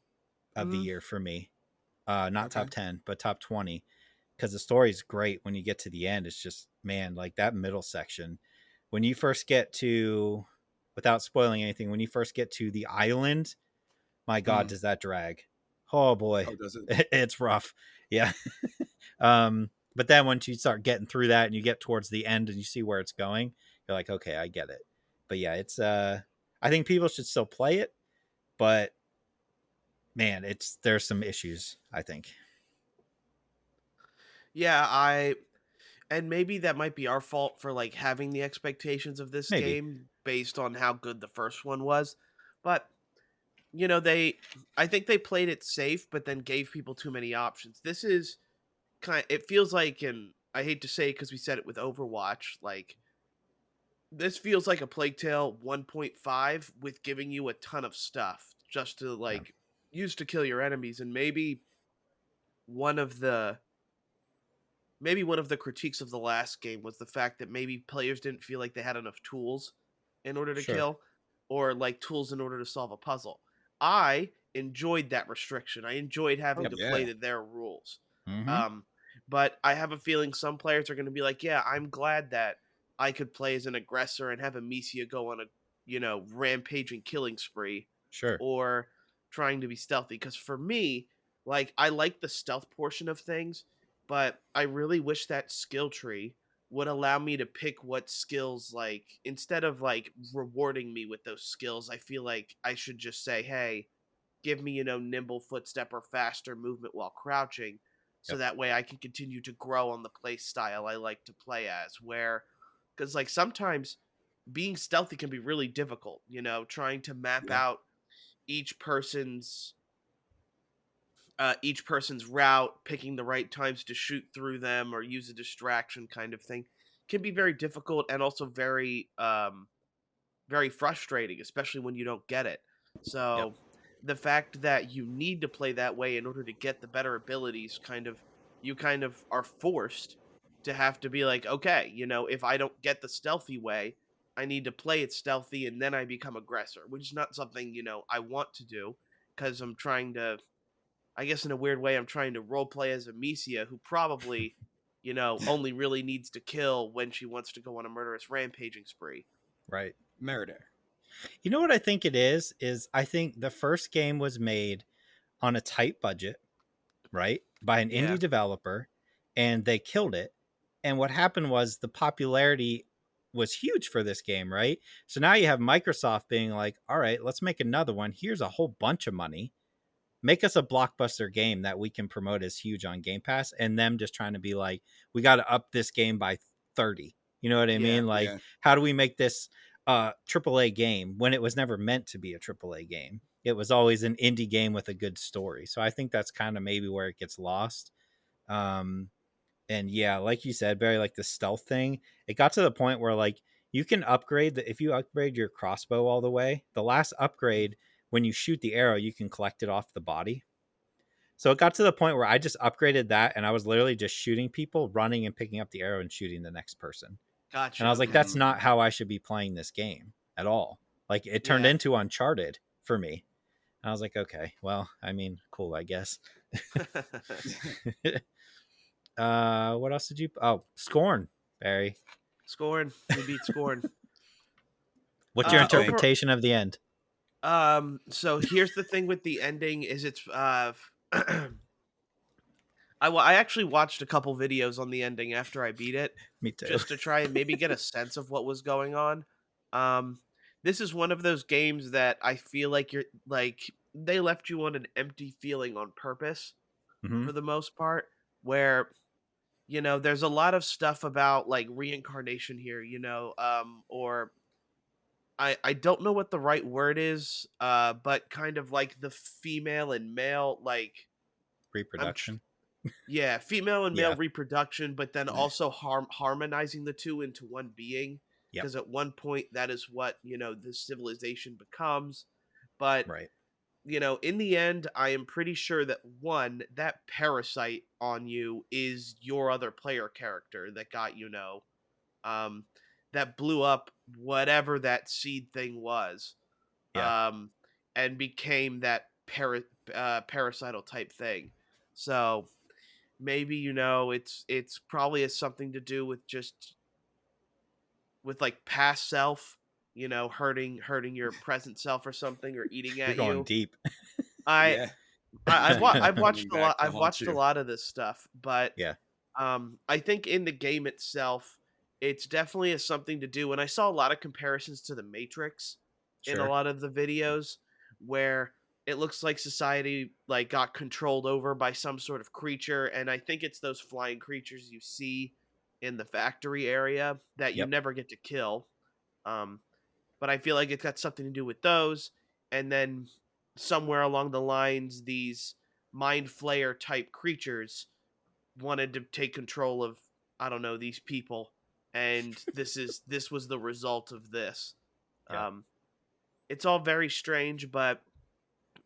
of the year for me. Not Okay. top 10, but top 20. Because the story is great when you get to the end. It's just, man, like that middle section. When you first get to, without spoiling anything, when you first get to the island, my God, Mm. does that drag? Oh boy, Oh, does it? it's rough. Yeah. But then once you start getting through that and you get towards the end and you see where it's going, you're like, okay, I get it. But yeah, it's I think people should still play it, but man, there's some issues, I think. yeah, and maybe that might be our fault for like having the expectations of this Maybe. game based on how good the first one was. But I think they played it safe but then gave people too many options. This is it feels like, and I hate to say it because we said it with Overwatch, like this feels like a Plague Tale 1.5 with giving you a ton of stuff just to Yeah. like use to kill your enemies. And one of the maybe one of the critiques of the last game was the fact that maybe players didn't feel like they had enough tools in order to Sure. kill, or like tools in order to solve a puzzle. I enjoyed that restriction. I enjoyed having Oh, to yeah. play to their rules. Mm-hmm. Um, but I have a feeling some players are going to be like, yeah, I'm glad that I could play as an aggressor and have Amicia go on a, rampaging killing spree, Sure. or trying to be stealthy. Because for me, like, I like the stealth portion of things, but I really wish that skill tree would allow me to pick what skills, like, instead of like rewarding me with those skills, I feel like I should just say, hey, give me, nimble footstep or faster movement while crouching. So Yep. that way I can continue to grow on the play style I like to play as. Because like sometimes being stealthy can be really difficult, trying to map Yeah. out each person's each person's route, picking the right times to shoot through them or use a distraction kind of thing can be very difficult and also very frustrating, especially when you don't get it. Yep. So the fact that you need to play that way in order to get the better abilities you kind of are forced to have to be like, okay, if I don't get the stealthy way, I need to play it stealthy and then I become aggressor, which is not something, I want to do because I'm trying to, I guess in a weird way, I'm trying to role play as Amicia, who probably, only really needs to kill when she wants to go on a murderous rampaging spree. Right. Murder. You know what I think it is I think the first game was made on a tight budget, right? By an Yeah. indie developer, and they killed it. And what happened was the popularity was huge for this game, right? So now you have Microsoft being like, all right, let's make another one. Here's a whole bunch of money. Make us a blockbuster game that we can promote as huge on Game Pass, and them just trying to be like, we got to up this game by 30. You know what I Yeah. mean? Like, Yeah. how do we make this AAA game when it was never meant to be a AAA game? It was always an indie game with a good story. So I think that's kind of maybe where it gets lost. Um, and yeah, like you said, Barry, like the stealth thing, it got to the point where like you can upgrade if you upgrade your crossbow all the way, the last upgrade, when you shoot the arrow, you can collect it off the body. So it got to the point where I just upgraded that and I was literally just shooting people, running and picking up the arrow and shooting the next person. And I Gotcha. was like, Okay. that's not how I should be playing this game at all. Like it turned Yeah. into Uncharted for me. And I was like, okay, well, I mean, cool, I guess. What else did you? Oh, Scorn, Barry. Scorn. We beat Scorn. What's your What'd you think? interpretation of the end? So here's the thing with the ending is it's I actually watched a couple videos on the ending after I beat it Me too. just to try and maybe get a sense of what was going on. Um this is one of those games that I feel like you're like they left you on an empty feeling on purpose Mm-hmm. for the most part where there's a lot of stuff about like reincarnation here, or I don't know what the right word is, but kind of like the female and male, like I'm tr- Reproduction. yeah, female and male Yeah. reproduction, but then also harmonizing the two into one being. Yep. Because at one point that is what the civilization becomes, but Right. in the end, I am pretty sure that one that parasite on you is your other player character that got um, that blew up whatever that seed thing was, Yeah. um, and became that parasital type thing. So maybe it's probably has something to do with just with like past self, hurting your present self or something, or eating You're at going you. deep. I Yeah. I've watched Coming a lot. back to I've haunt watched a you. lot of this stuff, but Yeah. I think in the game itself, it's definitely has something to do. And I saw a lot of comparisons to the Matrix in a Sure. lot of the videos, where it looks like society like got controlled over by some sort of creature, and I think it's those flying creatures you see in the factory area that you Yep. never get to kill. Um, but I feel like it's got something to do with those. And then somewhere along the lines, these mind flayer type creatures wanted to take control of, I don't know, these people, and this was the result of this. Yeah. Um, it's all very strange, but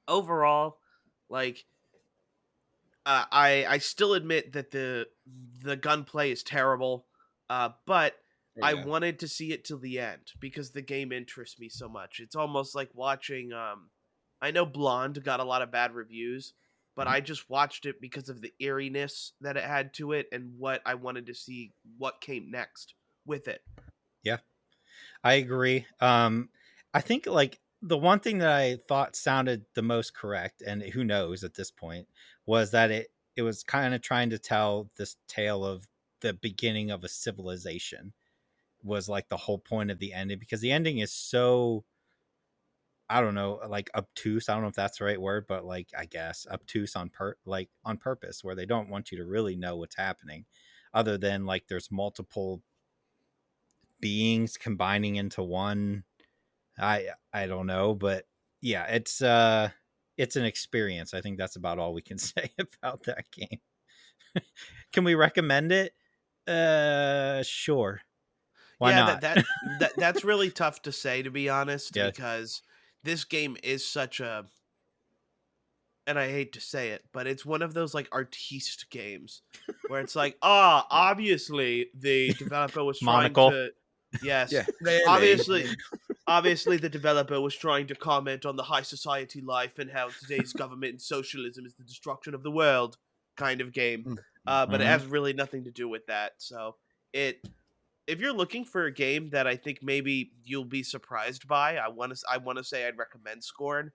overall, like I still admit that the gunplay is terrible, but Oh I yeah. wanted to see it till the end because the game interests me so much. It's almost like watching. I know Blonde got a lot of bad reviews, but Mhm. I just watched it because of the eeriness that it had to it and what I wanted to see what came next with it. Yeah. I agree. I think like the one thing that I thought sounded the most correct, and who knows at this point, was that it was kind of trying to tell this tale of the beginning of a civilization was like the whole point of the ending, because the ending is so, I don't know, like obtuse. I don't know if that's the right word, but like I guess obtuse on purpose, where they don't want you to really know what's happening, other than like there's multiple beings combining into one. I don't know, but yeah, it's it's an experience. I think that's about all we can say about that game. Can we recommend it? Sure. Why Yeah, not? that's really tough to say, to be honest, Yeah. because this game is such a, and I hate to say it, but it's one of those like artiste games where it's like, Yeah. obviously the developer was trying Monocle. to, yes, Yeah. Really. obviously the developer was trying to comment on the high society life and how today's government and socialism is the destruction of the world kind of game. Mm, But it Mm-hmm. has really nothing to do with that. So it, if you're looking for a game that I think maybe you'll be surprised by, I want to say I'd recommend Scorn.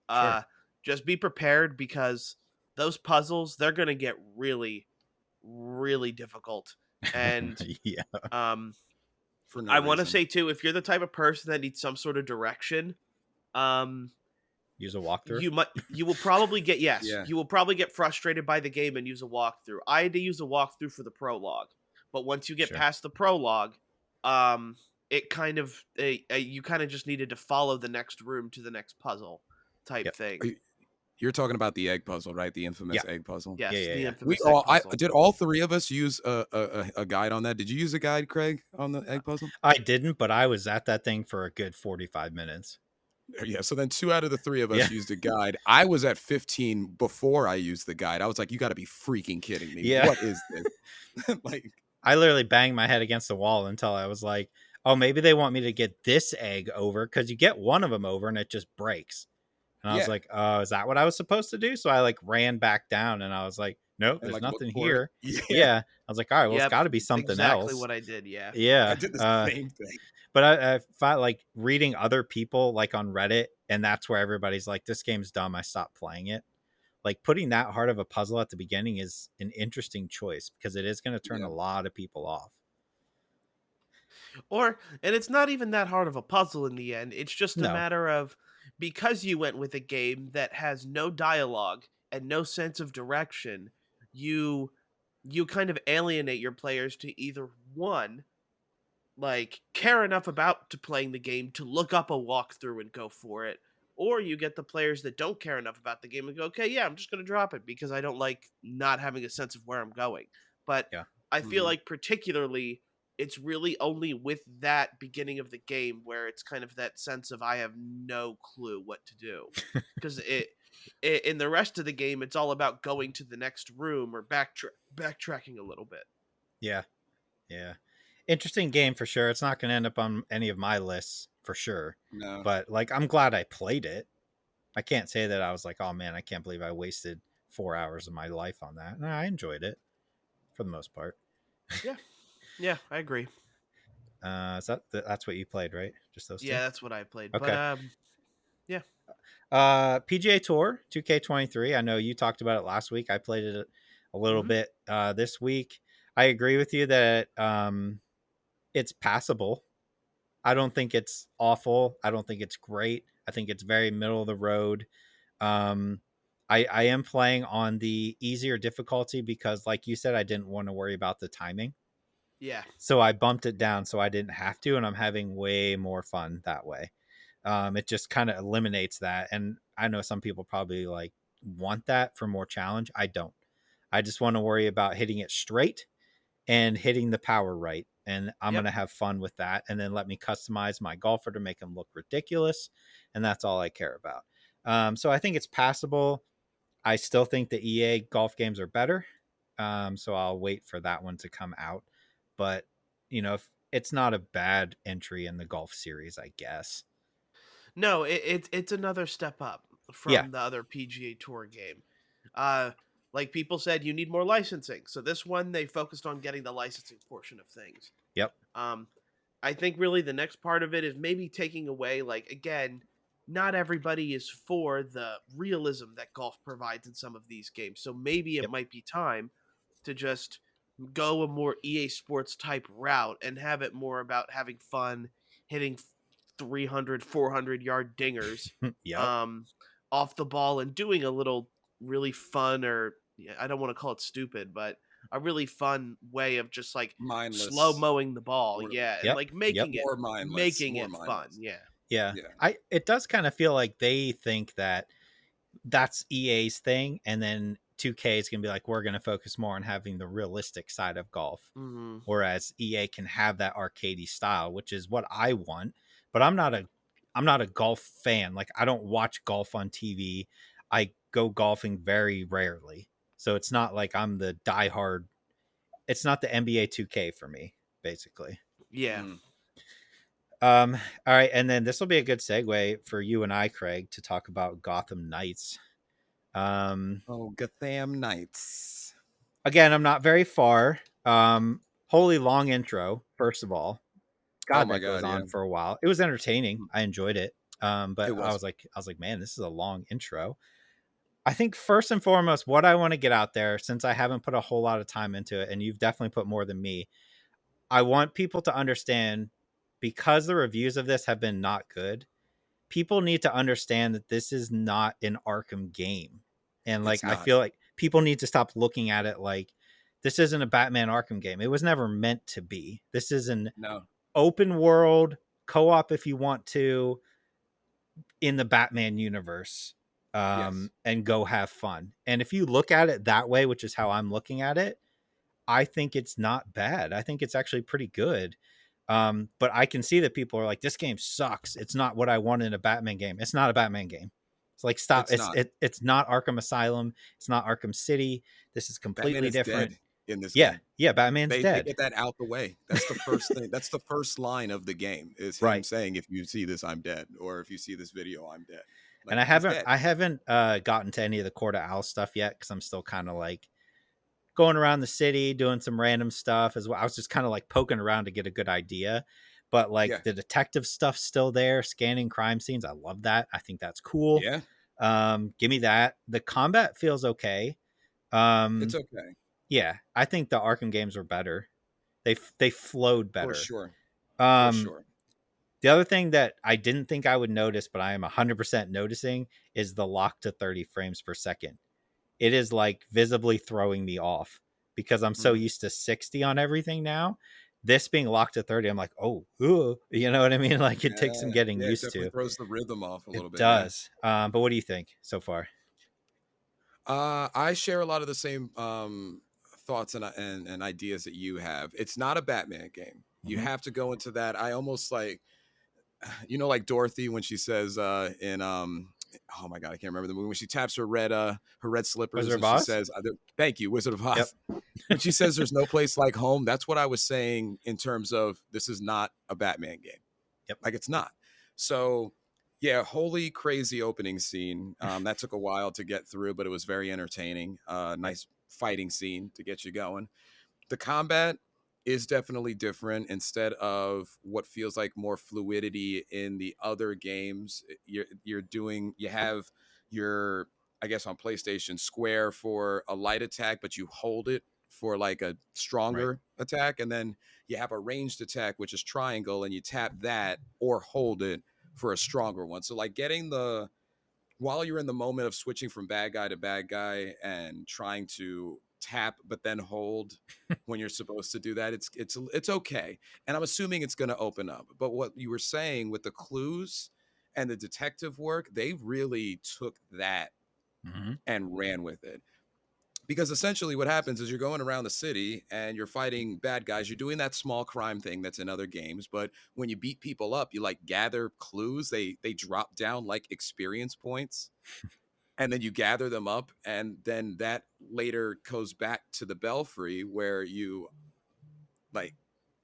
Sure. Uh, just be prepared because those puzzles, they're gonna get really, really difficult. And Yeah. um, for no I want to reason. say too, if you're the type of person that needs some sort of direction, um, Use a walkthrough. you will probably get, yes, Yeah. you will probably get frustrated by the game and use a walkthrough. I had to use a walkthrough for the prologue, but once you get Sure. past the prologue, it kind of you kind of just needed to follow the next room to the next puzzle type Yep. thing. You're talking about the egg puzzle, right? The infamous Yeah. egg puzzle. Yeah. Yes, Yeah. the Yeah. We infamous egg all, I puzzle. did all three of us use a guide on that. Did you use a guide, Craig, on the egg puzzle? I didn't, but I was at that thing for a good 45 minutes. Yeah. So then 2 out of the 3 of Yeah. us used a guide. I was at 15 before I used the guide. I was like, you got to be freaking kidding me. Yeah. What is this? Like, I literally banged my head against the wall until I was like, oh, maybe they want me to get this egg over, because you get one of them over and it just breaks. And I was yeah. like, oh, is that what I was supposed to do? So I like ran back down and I was like, nope, And there's like look nothing for it. here. Yeah. Yeah. I was like, all right, well, it's Yep, got to be something exactly else. what I did. Yeah. I Yeah. did the same thing. But I felt like reading other people like on Reddit, and that's where everybody's like, this game's dumb, I stopped playing it. Like putting that hard of a puzzle at the beginning is an interesting choice because it is going to turn Yeah. a lot of people off. And it's not even that hard of a puzzle in the end. It's just a No. matter of, because you went with a game that has no dialogue and no sense of direction, you you kind of alienate your players to either one, like care enough about to playing the game to look up a walkthrough and go for it, or you get the players that don't care enough about the game and go, okay, yeah, I'm just going to drop it because I don't like not having a sense of where I'm going. But Yeah. I feel Mhm. like particularly it's really only with that beginning of the game where it's kind of that sense of I have no clue what to do, because it in the rest of the game it's all about going to the next room or backtracking a little bit. Yeah. Yeah. Interesting game for sure. It's not going to end up on any of my lists for sure. No. But like, I'm glad I played it. I can't say that I was like, oh man, I can't believe I wasted 4 hours of my life on that. No, I enjoyed it for the most part. Yeah, I agree. Is that's what you played, right? Just those two? Yeah, that's what I played. Okay. But yeah. PGA Tour 2K23. I know you talked about it last week. I played it a little Mhm. bit this week. I agree with you that it's passable. I don't think it's awful. I don't think it's great. I think it's very middle of the road. I am playing on the easier difficulty because, like you said, I didn't want to worry about the timing. Yeah. So I bumped it down so I didn't have to, and I'm having way more fun that way. It just kind of eliminates that. And I know some people probably like want that for more challenge. I don't. I just want to worry about hitting it straight and hitting the power right. And I'm Yep. going to have fun with that. And then let me customize my golfer to make him look ridiculous. And that's all I care about. So I think it's passable. I still think the EA golf games are better. So I'll wait for that one to come out. But, if it's not a bad entry in the golf series, I guess. No, it's another step up Yeah. from the other PGA Tour game. Uh, like people said, you need more licensing. So this one they focused on getting the licensing portion of things. Yep. I think really the next part of it is maybe taking away, like, again, not everybody is for the realism that golf provides in some of these games. So maybe it Yep. might be time to just go a more EA Sports type route and have it more about having fun, hitting 300, 400-yard dingers Yep. off the ball and doing a little really fun, or I don't want to call it stupid, but a really fun way of just like Mindless. slow mowing the ball. Or- Yeah. And Yep. like making More mindless. making More it fun. mindless. Yeah. Yeah. Yeah. It does kind of feel like they think that that's EA's thing, and then 2K is going to be like, we're going to focus more on having the realistic side of golf, Mm-hmm. whereas EA can have that arcadey style, which is what I want. But I'm not a golf fan. Like, I don't watch golf on TV. I go golfing very rarely, so it's not like I'm the diehard. It's not the NBA 2K for me, basically. Yeah. Mm. All right, and then this will be a good segue for you and I, Craig, to talk about Gotham Knights. Oh, Gotham Knights. Again, I'm not very far. Holy long intro, first of all. Oh God, my that goes God, yeah. on for a while. It was entertaining. Mhm. I enjoyed it. But It I was. was like, man, this is a long intro. I think first and foremost, what I want to get out there, since I haven't put a whole lot of time into it, and you've definitely put more than me, I want people to understand, because the reviews of this have been not good, people need to understand that this is not an Arkham game. And like, It's I not. feel like people need to stop looking at it like this isn't a Batman Arkham game. It was never meant to be. This is an No. open world co-op, if you want to, in the Batman universe, Yes. and go have fun. And if you look at it that way, which is how I'm looking at it, I think it's not bad. I think it's actually pretty good. But I can see that people are like, this game sucks. It's not what I want in a Batman game. It's not a Batman game. It's like, stop. It's not. It's not Arkham Asylum. It's not Arkham City. This is Batman completely is different. dead in this Yeah, game. yeah. Batman's They dead. get that out the way. That's the first thing. That's the first line of the game is him Right. saying, "If you see this, I'm dead," or "If you see this video, I'm dead." And Like I he's haven't dead. I haven't gotten to any of the Court of Owls stuff yet, because I'm still kind of like going around the city doing some random stuff as well. I was just kind of like poking around to get a good idea. But Yeah. like the detective stuff's still there, scanning crime scenes. I love that. I think that's cool. Yeah. Give me that. The combat feels okay. It's Um, okay yeah, I think the Arkham games were better. They flowed for better. sure. For Um, sure. the other thing that I didn't think I would notice, but I am 100% noticing, is the lock to 30 frames per second. It is like visibly throwing me off because I'm so Mm. used to 60 on everything now. This being locked to 30, I'm like, oh, ooh, you know what I mean? Like, it takes some Yeah. getting Yeah. It used definitely to. throws the rhythm off a It little bit. Yeah. does. But what do you think so far? I share a lot of the same thoughts and ideas that you have. It's not a Batman game. You Mm-hmm. have to go into that. I almost like, like Dorothy when she says in oh my God, I can't remember the movie, when she taps her red slippers Wizard and of she Oz? says, "Thank you, Wizard of Yep. Oz." When she says there's no place like home, that's what I was saying in terms of this is not a Batman game. Yep. Like it's not. So yeah, holy crazy opening scene. That took a while to get through, but it was very entertaining. Yep. Nice fighting scene to get you going. The combat is definitely different. Instead of what feels like more fluidity in the other games, you have your, I guess on PlayStation, square for a light attack, but you hold it for like a Right. stronger attack, and then you have a ranged attack which is triangle, and you tap that or hold it for a stronger one. So like getting the while you're in the moment of switching from bad guy to bad guy and trying to tap but then hold when you're supposed to do that, it's okay. And I'm assuming it's going to open up. But what you were saying with the clues and the detective work, they really took that Mm-hmm. and ran with it. Because essentially what happens is you're going around the city and you're fighting bad guys. You're doing that small crime thing that's in other games, but when you beat people up, you like gather clues. They drop down like experience points, and then you gather them up, and then that later goes back to the belfry where you like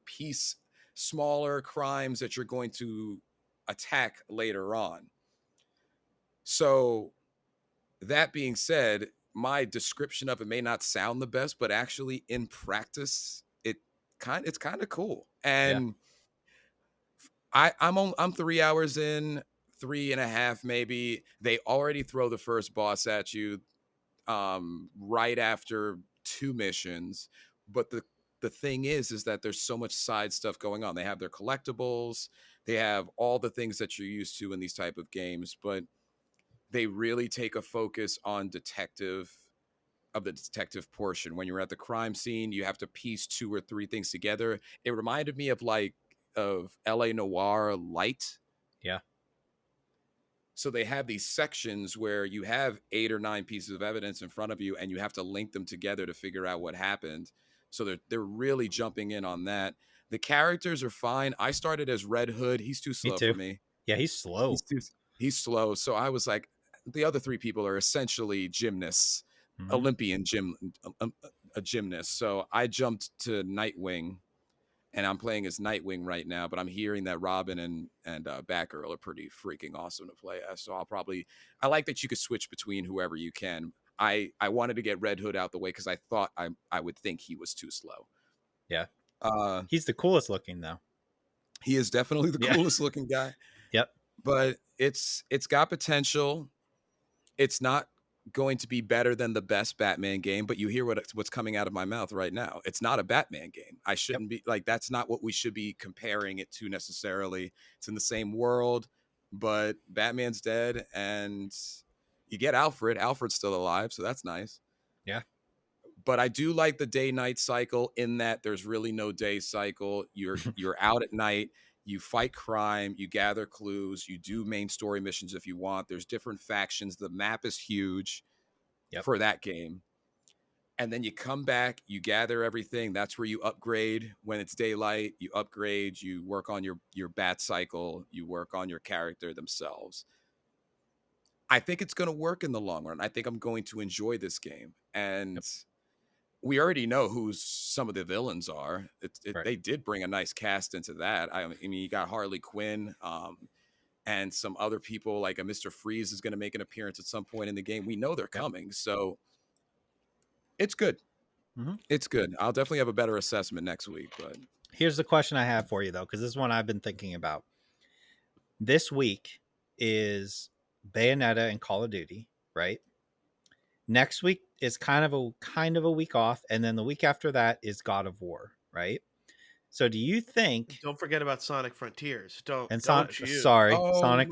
piece smaller crimes that you're going to attack later on. So that being said, my description of it may not sound the best, but actually in practice, it's kind of cool. Yeah. And I'm 3 hours in, 3.5 maybe. They already throw the first boss at you right after 2 missions. But the thing is that there's so much side stuff going on. They have their collectibles, they have all the things that you're used to in these type of games, but they really take a focus on the detective portion. When you're at the crime scene, you have to piece 2 or 3 things together. It reminded me of LA Noir Light. Yeah. So they have these sections where you have 8 or 9 pieces of evidence in front of you, and you have to link them together to figure out what happened. So they're really jumping in on that. The characters are fine. I started as Red Hood. He's too Me slow for too. me. Yeah, he's slow. He's slow. So I was like, the other 3 people are essentially gymnasts, Olympian a gymnast. So I jumped to Nightwing, and I'm playing as Nightwing right now. But I'm hearing that Robin and Batgirl are pretty freaking awesome to play as. So I like that you could switch between whoever you can. I wanted to get Red Hood out the way because I thought I would think he was too slow. Yeah. Uh, He's the coolest looking though. he is definitely the Yeah. coolest looking guy. Yep. But it's got potential. It's not going to be better than the best Batman game, but you hear what's coming out of my mouth right now. It's not a Batman game. I shouldn't be like, that's not what we should be comparing it to necessarily. It's in the same world, but Batman's dead and you get Alfred. Alfred's still alive, so that's nice. Yeah. But I do like the day-night cycle in that there's really no day cycle. You're out at night, you fight crime, you gather clues, you do main story missions if you want. There's different factions. The map is huge for that game. And then you come back, you gather everything. That's where you upgrade when it's daylight. You upgrade, you work on your bat cycle, you work on your character themselves. I think it's going to work in the long run. I think I'm going to enjoy this game. And we already know who some of the villains are. They did bring a nice cast into that. I mean, you got Harley Quinn, and some other people like a Mr. Freeze is going to make an appearance at some point in the game. We know they're coming, so it's good. It's good. I'll definitely have a better assessment next week. But here's the question I have for you though, because this is one I've been thinking about. This week is Bayonetta and Call of Duty, right? Next week is kind of a week off, and then the week after that is God of War, right? So do you think? Don't forget about Sonic Frontiers. Don't Sonic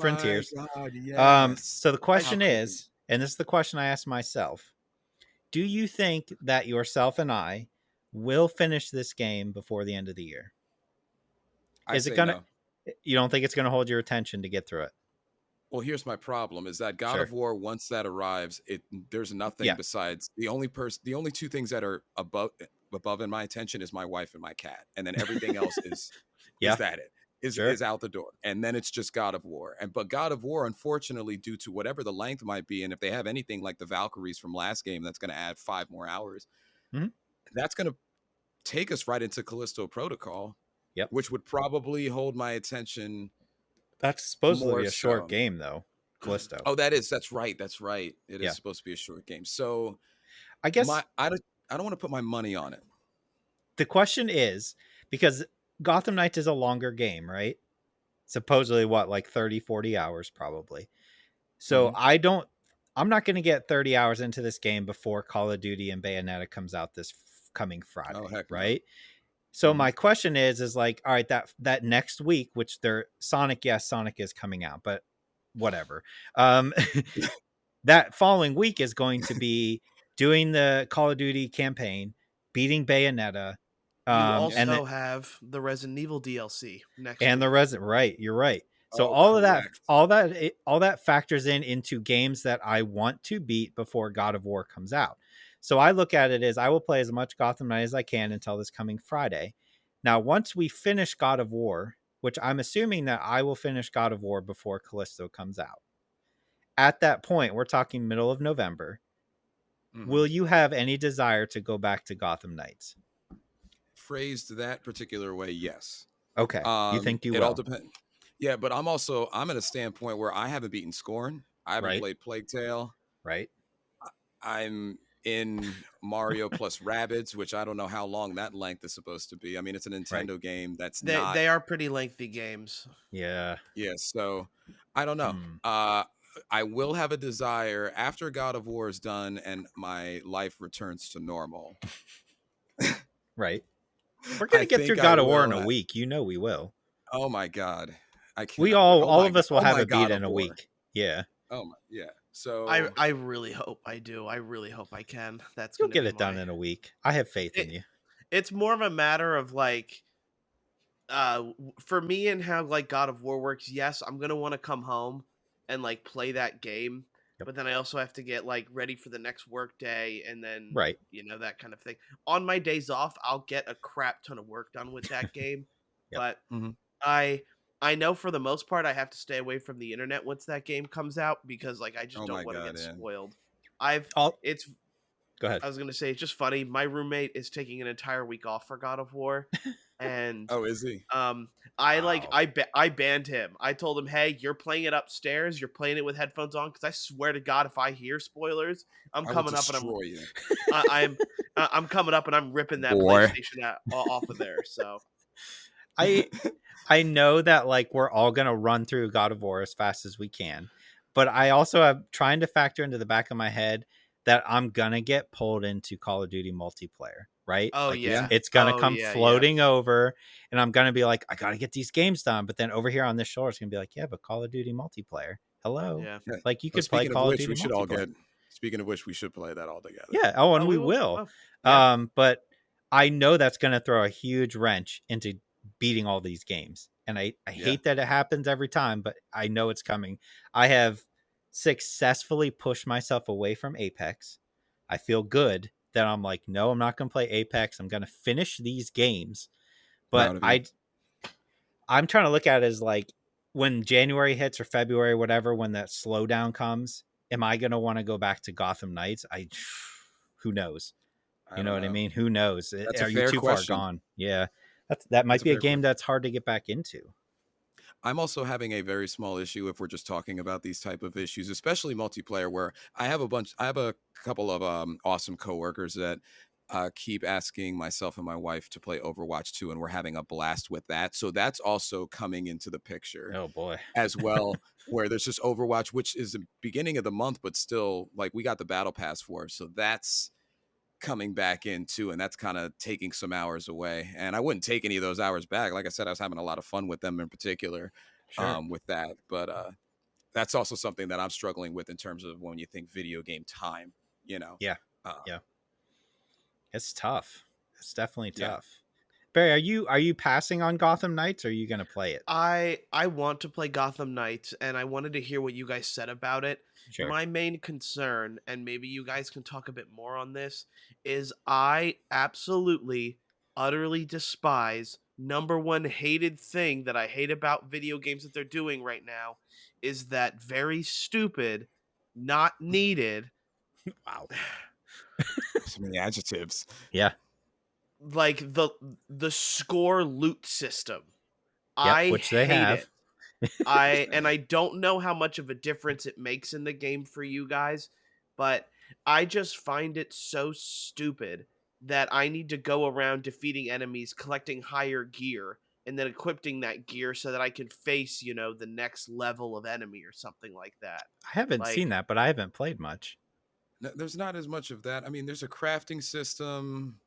Frontiers. God, yes. So the question is, and this is the question I asked myself: do you think that yourself and I will finish this game before the end of the year? Is it gonna? No. You don't think it's gonna hold your attention to get through it? Well, here's my problem: is that God of War, once that arrives, there's nothing besides the only 2 things that are above in my attention is my wife and my cat, and then everything else is is out the door, and then it's just God of War. But God of War, unfortunately, due to whatever the length might be, and if they have anything like the Valkyries from last game, that's going to add 5 more hours. That's going to take us right into Callisto Protocol, which would probably hold my attention. That's supposedly a short game, though. Callisto. Oh, that's right. It is supposed to be a short game. So I guess I don't want to put my money on it. The question is, because Gotham Knights is a longer game, right? Supposedly what, like 30, 40 hours probably. So I'm not going to get 30 hours into this game before Call of Duty and Bayonetta comes out this coming Friday, right? No. So my question is like, all right, that next week, which Sonic is coming out, but whatever. That following week is going to be doing the Call of Duty campaign, beating Bayonetta. You also have the Resident Evil DLC next week. And the Resident, right? You're right. So all that factors into games that I want to beat before God of War comes out. So I look at it as I will play as much Gotham Knight as I can until this coming Friday. Now, once we finish God of War, which I'm assuming that I will finish God of War before Callisto comes out. At that point, we're talking middle of November. Will you have any desire to go back to Gotham Knights? Phrased that particular way, yes. Okay. You think you will? It all depends. Yeah, but I'm at a standpoint where I haven't beaten Scorn. I haven't played Plague Tale. Right. I'm in Mario plus Rabbids, which I don't know how long that length is supposed to be. I mean, it's a Nintendo game. They are pretty lengthy games. Yeah. Yeah. So I don't know. I will have a desire after God of War is done and my life returns to normal. Right. We're gonna get through God of War in a week. You know we will. Oh my God. I can't. We all of us will have a beat in a week. Yeah. Oh my, yeah. So I really hope I do. I really hope I can. You'll get it done in a week. I have faith in you. It's more of a matter of like, for me and how like God of War works. Yes, I'm gonna want to come home and like play that game. Yep. But then I also have to get like ready for the next work day and then, Right. that kind of thing. On my days off, I'll get a crap ton of work done with that game. Yep. But Mm-hmm. I know for the most part I have to stay away from the internet once that game comes out because like I just Oh don't my want to God, get yeah. spoiled. I've I'll it's go ahead. I was gonna say it's just funny. My roommate is taking an entire week off for God of War, and Oh, is he? um, I like Wow. I banned him. I told him, "Hey, you're playing it upstairs. You're playing it with headphones on, because I swear to God, if I hear spoilers, I'm I will coming up and destroy you. I'm I'm coming up and I'm ripping that Boy. PlayStation off of there." So I I know that like we're all gonna run through God of War as fast as we can, but I also have trying to factor into the back of my head that I'm gonna get pulled into Call of Duty multiplayer, right? oh Like it's Yeah. yeah, it's gonna oh come yeah, yeah, floating over, and I'm gonna be like, I gotta get these games done. But then over here on this shoulder, it's gonna be like, yeah, but Call of Duty multiplayer, hello, yeah. Yeah. like you Well, could play speaking of Call of which, Duty we should all multiplayer. get. Speaking of which, we should play that all together. Yeah. Oh, and Oh, we we will. will. Oh, yeah. But I know that's going to throw a huge wrench into beating all these games. And I Yeah. hate that it happens every time, but I know it's coming. I have successfully pushed myself away from Apex. I feel good that I'm like, no, I'm not going to play Apex. I'm going to finish these games. But Proud of you. I'm trying to look at it as like when January hits or February, whatever, when that slowdown comes, am I going to want to go back to Gotham Knights? Who knows? I You know don't what I know. mean? Who knows? That's a Are you fair too far question. gone? Yeah. That might That's a be a fair game question. that's hard to get back into. I'm also having a very small issue if we're just talking about these type of issues, especially multiplayer, where I have a couple of awesome coworkers that keep asking myself and my wife to play Overwatch 2, and we're having a blast with that. So that's also coming into the picture Oh boy. as well, where there's just Overwatch, which is the beginning of the month, but still, like, we got the battle pass for, so that's coming back in too, and that's kind of taking some hours away. And I wouldn't take any of those hours back. Like I said, I was having a lot of fun with them in particular, Sure. with that. But that's also something that I'm struggling with in terms of when you think video game time. You know, Yeah. uh, Yeah. It's tough. It's definitely yeah. tough. Barry, are you passing on Gotham Knights or are you gonna play it? I want to play Gotham Knights, and I wanted to hear what you guys said about it. Sure. My main concern, and maybe you guys can talk a bit more on this, is I absolutely, utterly despise number one hated thing that I hate about video games that they're doing right now is that very stupid, not needed, Wow. So many adjectives. Yeah. like the score loot system. Yep. I Which they hate it. have. I don't know how much of a difference it makes in the game for you guys, but I just find it so stupid that I need to go around defeating enemies, collecting higher gear, and then equipping that gear so that I can face, the next level of enemy or something like that. I haven't seen Like, that, but I haven't played much. No, there's not as much of that. I mean, there's a crafting system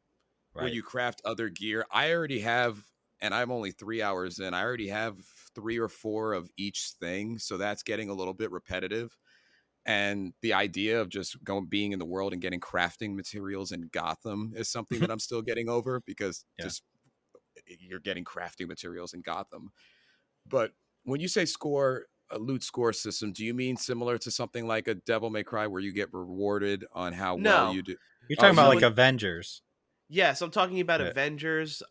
where Right. you craft other gear. I already have, and I'm only 3 hours in. I already have 3 or 4 of each thing, so that's getting a little bit repetitive. And the idea of just being in the world and getting crafting materials in Gotham is something that I'm still getting over, because Yeah. just you're getting crafting materials in Gotham. But when you say a loot score system, do you mean similar to something like a Devil May Cry, where you get rewarded on how well no. you do? You're Oh, talking you about So like when Avengers. Yes, I'm talking about Yeah. Avengers,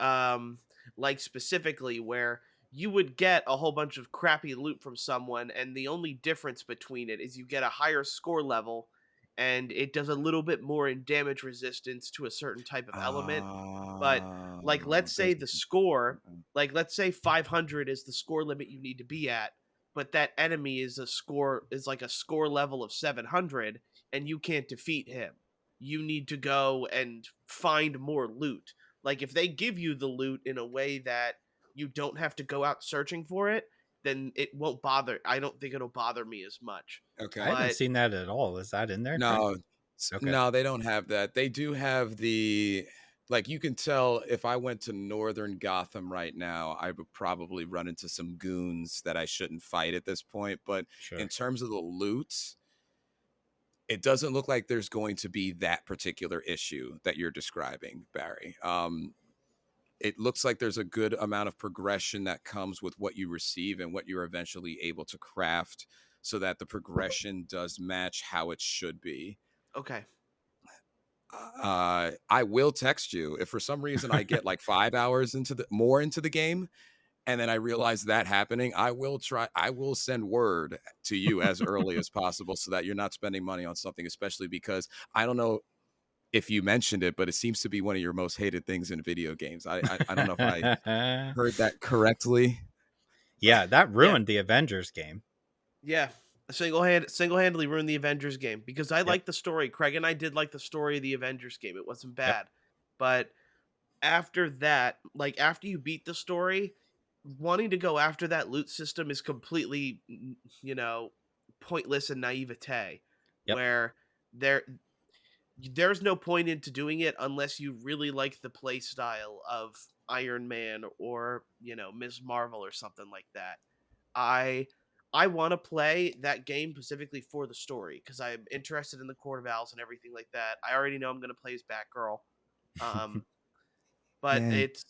like specifically where you would get a whole bunch of crappy loot from someone, and the only difference between it is you get a higher score level, and it does a little bit more in damage resistance to a certain type of element. But like, let's say there's the score, okay. like let's say 500 is the score limit you need to be at, but that enemy is like a score level of 700, and you can't defeat him. You need to go and find more loot. Like, if they give you the loot in a way that you don't have to go out searching for it, then it won't bother. I don't think it'll bother me as much. I Okay. haven't But seen that at all. Is that in there, Craig? No, Okay. no, they don't have that. They do have like, you can tell if I went to northern Gotham right now, I would probably run into some goons that I shouldn't fight at this point. But in Sure. terms of the loot, it doesn't look like there's going to be that particular issue that you're describing, Barry. It looks like there's a good amount of progression that comes with what you receive and what you're eventually able to craft. so that the progression does match how it should be. Okay. I will text you if for some reason I get like 5 hours into the game, and then I realize that happening. I will send word to you as early as possible so that you're not spending money on something, especially because I don't know if you mentioned it, but it seems to be one of your most hated things in video games. I don't know if I heard that correctly, but Yeah, that Yeah. ruined the Avengers game. Yeah. Single-handedly ruined the Avengers game because I Yep. like the story. Craig and I did like the story of the Avengers game. It wasn't Yep. bad. But after that, like after you beat the story, wanting to go after that loot system is completely, you know, pointless and naivete. Yep. Where there there's no point into doing it unless you really like the play style of Iron Man or, Ms. Marvel or something like that. I I want to play that game specifically for the story because I'm interested in the Court of Owls and everything like that. I already know I'm going to play as Batgirl. Um but yeah. it's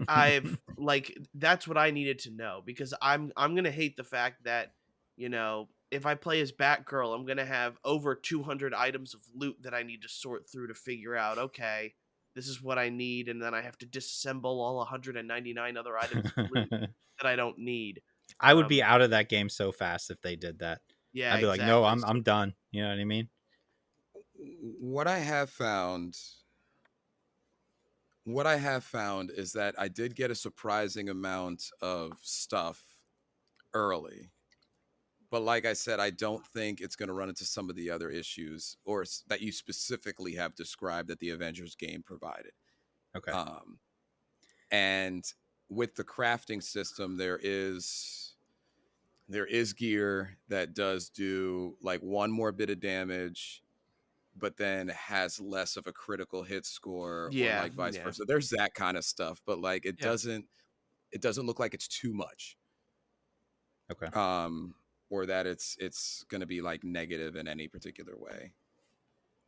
I've like that's what I needed to know because I'm gonna hate the fact that if I play as Batgirl, I'm gonna have over 200 items of loot that I need to sort through to figure out. Okay, this is what I need, and then I have to disassemble all 199 other items of loot that I don't need. I would be out of that game so fast if they did that. Yeah, I'd be like, no, exactly. I'm done. You know what I mean? What I have found What I have found is that I did get a surprising amount of stuff early. But like I said, I don't think it's going to run into some of the other issues that you specifically have described that the Avengers game provided. Okay. Um, and with the crafting system, there is gear that does do like one more bit of damage, but then has less of a critical hit score, or Yeah, like vice yeah, versa. There's that kind of stuff, but like yeah. it doesn't look like it's too much. Okay. Or that it's going to be like negative in any particular way.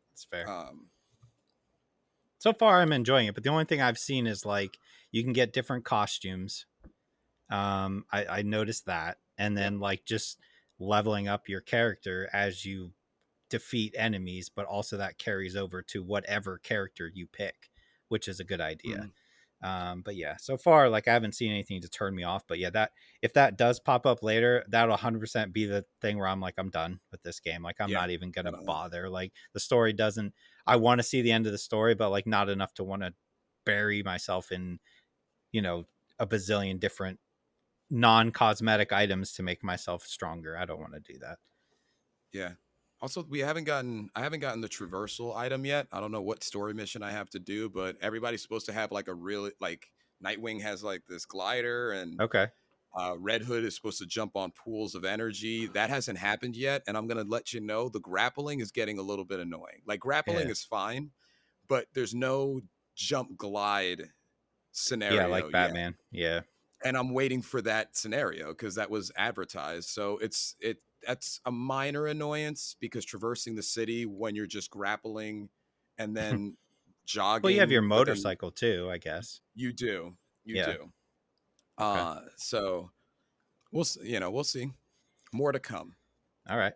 That's fair. Um, So far, I'm enjoying it, but the only thing I've seen is like you can get different costumes. I noticed that, and Yep. then like just leveling up your character as you defeat enemies, but also that carries over to whatever character you pick, which is a good idea. mhm. But yeah, so far, like I haven't seen anything to turn me off. But yeah, that if that does pop up later, that'll 100% be the thing where I'm like, I'm done with this game. Like I'm Yeah, not even I gonna don't know. bother. Like the story doesn't. I want to see the end of the story, but like not enough to want to bury myself in, you know, a bazillion different non-cosmetic items to make myself stronger. I don't want to do that. Yeah. Also, I haven't gotten the traversal item yet. I don't know what story mission I have to do, but everybody's supposed to have like a really like Nightwing has like this glider, and Okay. Red Hood is supposed to jump on pools of energy. That hasn't happened yet, and I'm gonna let you know the grappling is getting a little bit annoying. Like grappling Yeah. is fine, but there's no jump glide Yeah, scenario like yet, Batman. Yeah. and I'm waiting for that scenario because that was advertised. So that's a minor annoyance because traversing the city when you're just grappling and then Well, you have your jogging, but then motorcycle too, I guess. you do, you Yeah. do. Okay. So we'll see. More to come. All right.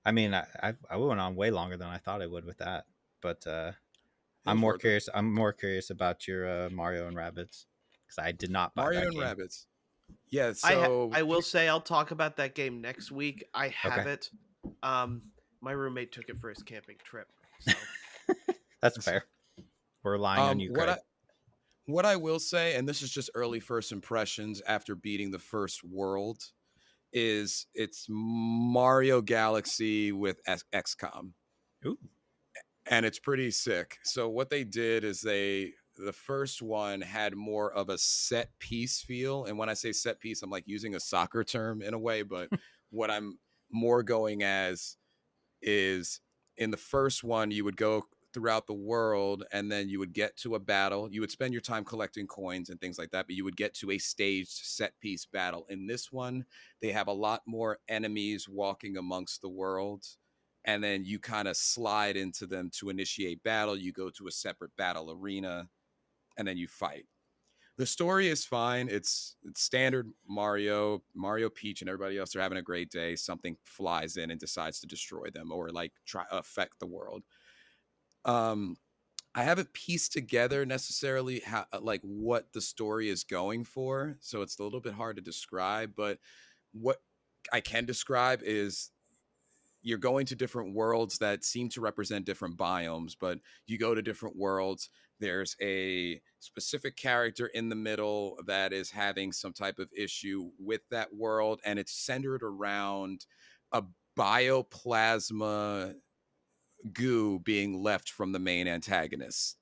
I mean, I went on way longer than I thought I would with that, but It was worth it. I'm more curious about your Mario and Rabbids because I did not buy Mario that and game. Rabbids. Yeah. So I will say I'll talk about that game next week. I have Okay, it. Um, my roommate took it for his camping trip, so that's fair. We're relying on you, what Craig. I will say, and this is just early first impressions after beating the first world, is it's Mario Galaxy with XCOM, Ooh. and it's pretty sick. So what they did is the first one had more of a set piece feel, and when I say set piece, I'm like using a soccer term in a way, but what I'm more going as is in the first one you would go throughout the world, and then you would get to a battle. You would spend your time collecting coins and things like that, but you would get to a staged set piece battle. In this one, they have a lot more enemies walking amongst the world, and then you kind of slide into them to initiate battle. You go to a separate battle arena, and then you fight. The story is fine. It's standard Mario, Mario Peach, and everybody else are having a great day. Something flies in and decides to destroy them or like try affect the world. Um, I haven't pieced together necessarily how like what the story is going for, so it's a little bit hard to describe. But what I can describe is you're going to different worlds that seem to represent different biomes, but you go to different worlds. There's a specific character in the middle that is having some type of issue with that world, and it's centered around a bioplasma goo being left from the main antagonist.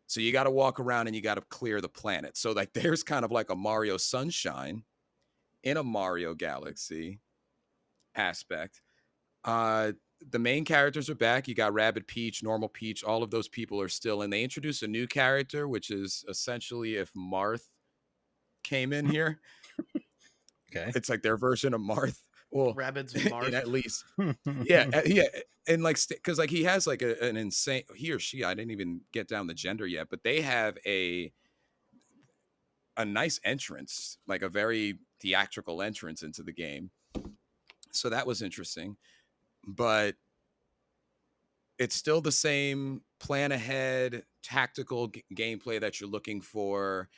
So you got to walk around and you got to clear the planet. So like there's kind of like a Mario Sunshine in a Mario Galaxy aspect. Uh, the main characters are back. You got Rabbid Peach, Normal Peach, all of those people are still in. They introduce a new character, which is essentially if Marth came in here. Okay. It's like their version of Marth. Well, Rabbids in Marth. at least, yeah, yeah, and like because like he has like an insane he or she. I didn't even get down the gender yet, but they have a nice entrance, like a very theatrical entrance into the game. So that was interesting, but it's still the same plan ahead tactical gameplay that you're looking for.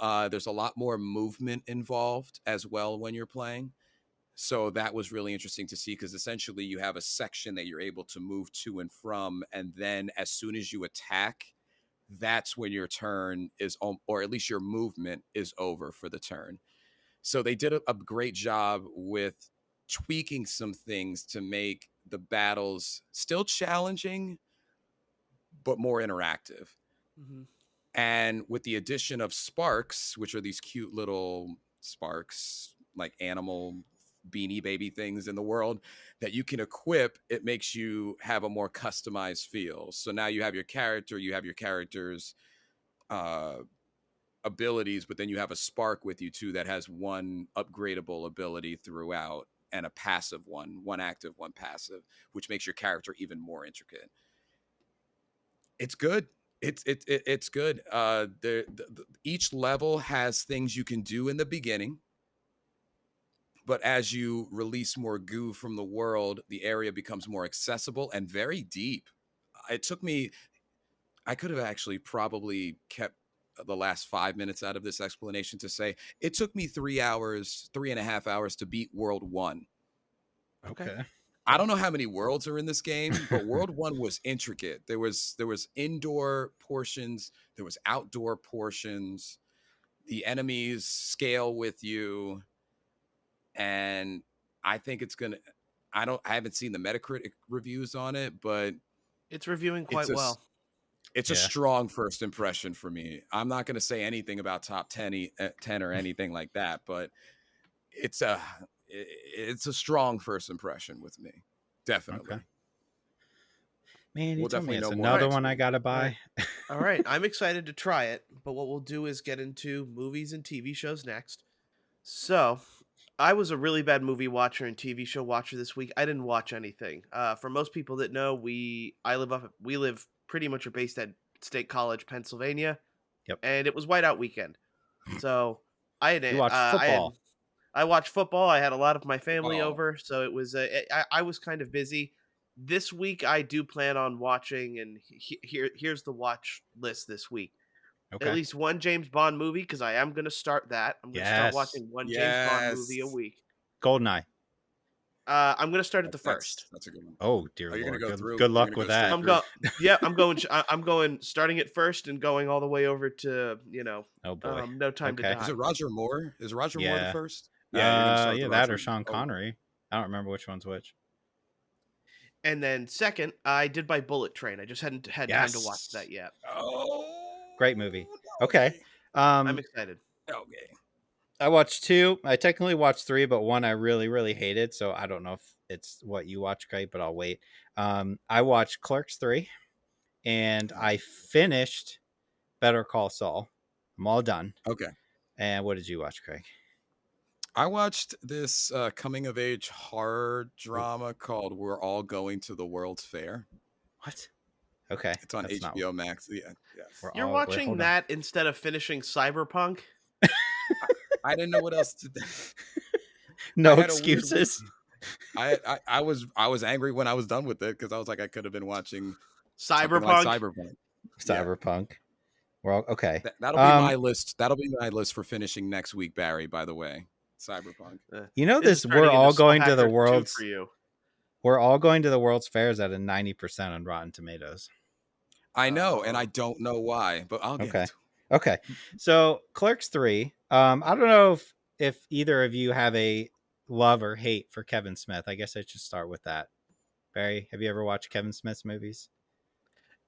There's a lot more movement involved as well when you're playing. So that was really interesting to see because essentially you have a section that you're able to move to and from. And then as soon as you attack, that's when your turn is, or at least your movement is over for the turn. So they did a great job with tweaking some things to make the battles still challenging, but more interactive. Mm-hmm. And with the addition of sparks, which are these cute little sparks, like animal beanie baby things in the world that you can equip, it makes you have a more customized feel. So now you have your character, you have your character's uh, abilities, but then you have a spark with you too that has one upgradable ability throughout and a passive one active, one passive, which makes your character even more intricate. It's good. It's good. Each level has things you can do in the beginning, but as you release more goo from the world, the area becomes more accessible and very deep. It took me, I could have actually probably kept the last 5 minutes out of this explanation to say it took me 3 hours, 3.5 hours to beat World One. Okay. I don't know how many worlds are in this game, but World One was intricate. There was indoor portions, there was outdoor portions. The enemies scale with you, and I think it's gonna. I haven't seen the Metacritic reviews on it, but It's reviewing it's quite a well. it's a strong first impression for me. I'm not going to say anything about top 10 or anything like that, but it's a strong first impression with me. Okay. Definitely. Man, you We'll told me definitely it's know more another next one I week. gotta All right. buy. All right. I'm excited to try it, but what we'll do is get into movies and TV shows next. So, I was a really bad movie watcher and TV show watcher this week. I didn't watch anything. For most people that know, we live pretty much are based at State College, Pennsylvania, Yep. and it was whiteout weekend. So You watch I had football. I watched football. I had a lot of my family Oh, over, so it was I was kind of busy. This week I do plan on watching, and here's the watch list this week. At Okay. least one James Bond movie because I am going to start that. I'm going to start Yes. watching one James Bond movie a yes. week. Goldeneye. I'm going to start at the That's first. that's a good one. Oh dear Are you going to lord. go Good through? good You're going luck to go with straight that. I'm through? going. Yeah, I'm going. I'm going. Starting at first and going all the way over to Oh boy. No Time to Okay. Is it Die. Roger Moore? Is Roger Moore the Yeah. first? Yeah, you're going to start with Yeah, the that Roger. or Sean Oh, Connery. I don't remember which one's which. And then second, I did buy Bullet Train. I just hadn't had time to watch Yes. that yet. Great movie. Oh no Okay. way. I'm Um excited. Okay. I watched two. I technically watched three, but one I really, really hated. So I don't know if it's what you watch, Craig, but I'll wait. I watched Clerks 3 and I finished Better Call Saul. I'm all done. Okay. And what did you watch, Craig? I watched this coming of age horror Oh, drama called We're All Going to the World's Fair. what? Okay, It's on that's not. HBO Max. Yeah, yes. We're You're all wait. watching Hold on. that instead of finishing Cyberpunk? I, I didn't know what else to do. I No had a weird week. excuses. I was angry when I was done with it because I was like I could have been watching something like Cyberpunk? Cyberpunk. Yeah. Cyberpunk. Well, okay. That'll be my list. That'll be my list for finishing next week, Barry, by the way. Cyberpunk. You know This is this. We're turning into all Soul going to the Hackers 2 for world's. you. We're all going to the World's Fairs at a 90% on Rotten Tomatoes. I know, and I don't know why, but I'll get Okay. it. Okay. So Clerks 3. I don't know if either of you have a love or hate for Kevin Smith. I guess I should start with that. Barry, have you ever watched Kevin Smith's movies?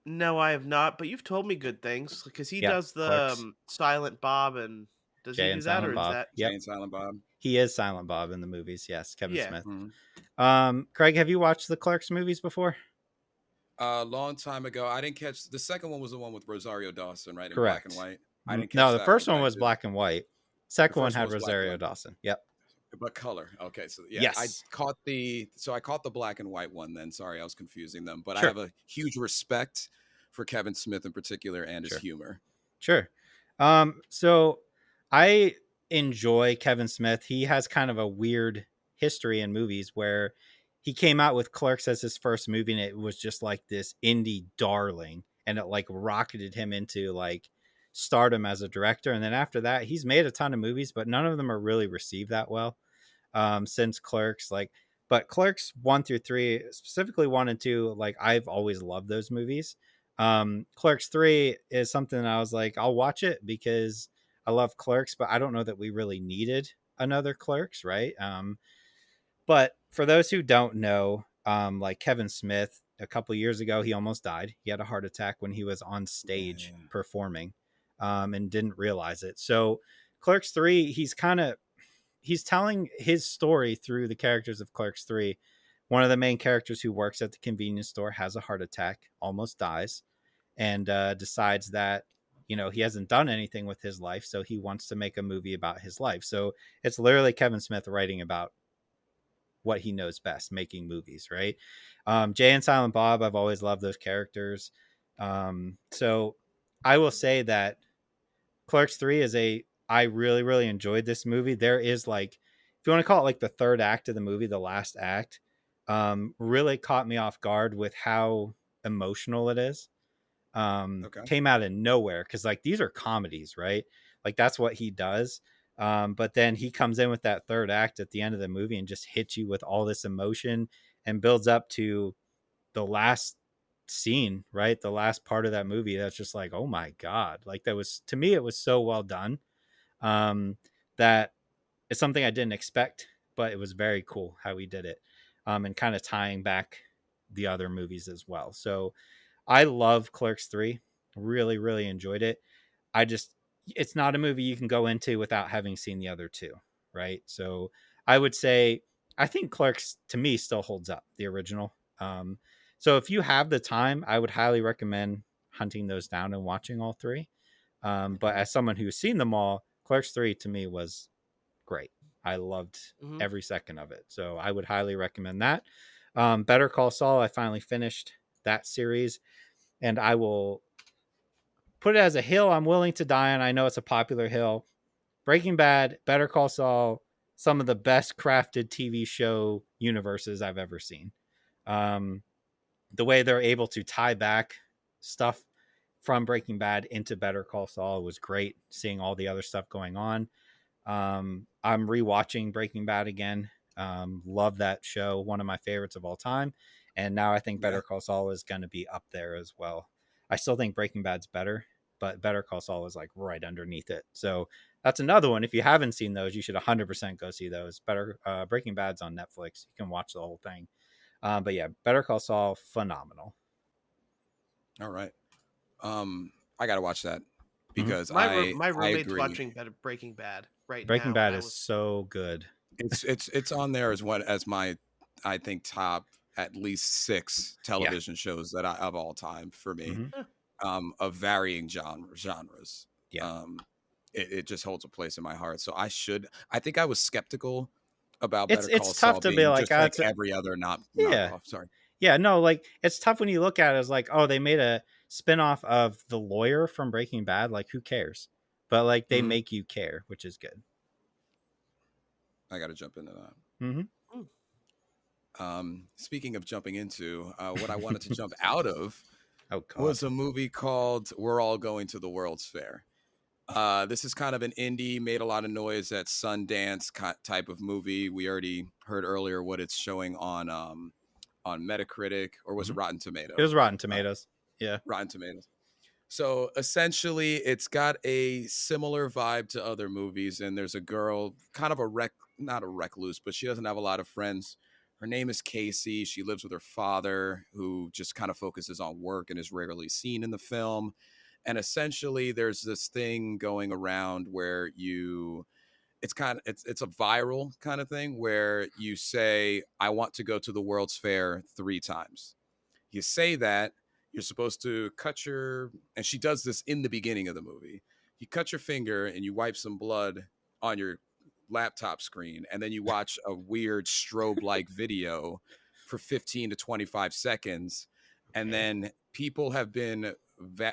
No, I have not, but you've told me good things because he Yep. does the Clerks. Silent Bob, and does he Jay do and that, or Silent is Bob. that? Yep. Jane Silent Bob. He is Silent Bob in the movies. Yes, Kevin Yeah. Smith. Mm-hmm. Craig, have you watched the Clerks movies before? A long time ago, I didn't catch the second one. Was the one with Rosario Dawson, right? In Correct. black and white. I didn't catch No, the that first one, one but I was did. black and white. Second one first one had was black and Rosario white. Dawson. Yep. But color. Okay, so yeah, I Yes. caught the black and white one. Then sorry, I was confusing them. But I Sure. have a huge respect for Kevin Smith in particular and his Sure. humor. Sure. So I enjoy Kevin Smith. He has kind of a weird history in movies where he came out with Clerks as his first movie, and it was just like this indie darling, and it like rocketed him into like stardom as a director. And then after that, he's made a ton of movies, but none of them are really received that well. Since Clerks, but Clerks 1 through 3, specifically 1 and 2, like I've always loved those movies. Clerks 3 is something that I was like, I'll watch it because I love Clerks, but I don't know that we really needed another Clerks, right? But for those who don't know, like Kevin Smith, a couple years ago, he almost died. He had a heart attack when he was on stage performing, and didn't realize it. So Clerks 3, he's telling his story through the characters of Clerks 3. One of the main characters who works at the convenience store has a heart attack, almost dies, and decides that he hasn't done anything with his life, so he wants to make a movie about his life. So it's literally Kevin Smith writing about what he knows best, making movies, right? Jay and Silent Bob, I've always loved those characters. So I will say that Clerks 3 I really, really enjoyed this movie. There is like, if you want to call it like the third act of the movie, the last act, really caught me off guard with how emotional it is. Came out of nowhere because like these are comedies, right? Like that's what he does. But then he comes in with that third act at the end of the movie and just hits you with all this emotion and builds up to the last scene, right? The last part of that movie. That's just like, oh my God. Like that was, to me, it was so well done. That it's something I didn't expect, but it was very cool how he did it. And kind of tying back the other movies as well. So I love Clerks 3. Really, really enjoyed it. It's not a movie you can go into without having seen the other two, right? So I would say, I think Clerks to me still holds up, the original. So if you have the time, I would highly recommend hunting those down and watching all three. But as someone who's seen them all, Clerks 3 to me was great. I loved every second of it. So I would highly recommend that. Better Call Saul, I finally finished that series, and I will put it as a hill I'm willing to die on. I know it's a popular hill. Breaking Bad, Better Call Saul, some of the best crafted TV show universes I've ever seen. The way they're able to tie back stuff from Breaking Bad into Better Call Saul was great. Seeing all the other stuff going on. I'm rewatching Breaking Bad again. Love that show, one of my favorites of all time. And now I think Better Call Saul is going to be up there as well. I still think Breaking Bad's better, but Better Call Saul is like right underneath it. So that's another one. If you haven't seen those, you should 100% go see those. Breaking Bad's on Netflix. You can watch the whole thing. But yeah, Better Call Saul, phenomenal. All right. I got to watch that because my roommate's agree. watching Breaking Bad right Breaking now. Bad is so good. It's on there as my, I think, top at least 6 television shows that of all time for me, of varying genres. Yeah. It just holds a place in my heart. So I think I was skeptical about It's Better Call tough Saul to being be like, just like every other knockoff. Sorry. Yeah, no, like it's tough when you look at it as like, oh, they made a spinoff of the lawyer from Breaking Bad. Like, who cares? But like, they make you care, which is good. I got to jump into that. Mm-hmm. Speaking of jumping into, what I wanted to jump out of Oh God. was a movie called "We're All Going to the World's Fair." This is kind of an indie, made a lot of noise at Sundance type of movie. We already heard earlier what it's showing on Metacritic, or was it Rotten It was Tomatoes? Rotten Tomatoes. Yeah. Rotten Tomatoes. So essentially, it's got a similar vibe to other movies. And there's a girl, kind of not a recluse, but she doesn't have a lot of friends. Her name is Casey. She lives with her father, who just kind of focuses on work and is rarely seen in the film. And essentially, there's this thing going around where it's a viral kind of thing where you say, I want to go to the World's Fair 3 times. You say that, you're supposed to and she does this in the beginning of the movie. You cut your finger and you wipe some blood on your laptop screen, and then you watch a weird strobe like video for 15 to 25 seconds. Okay. And then people have been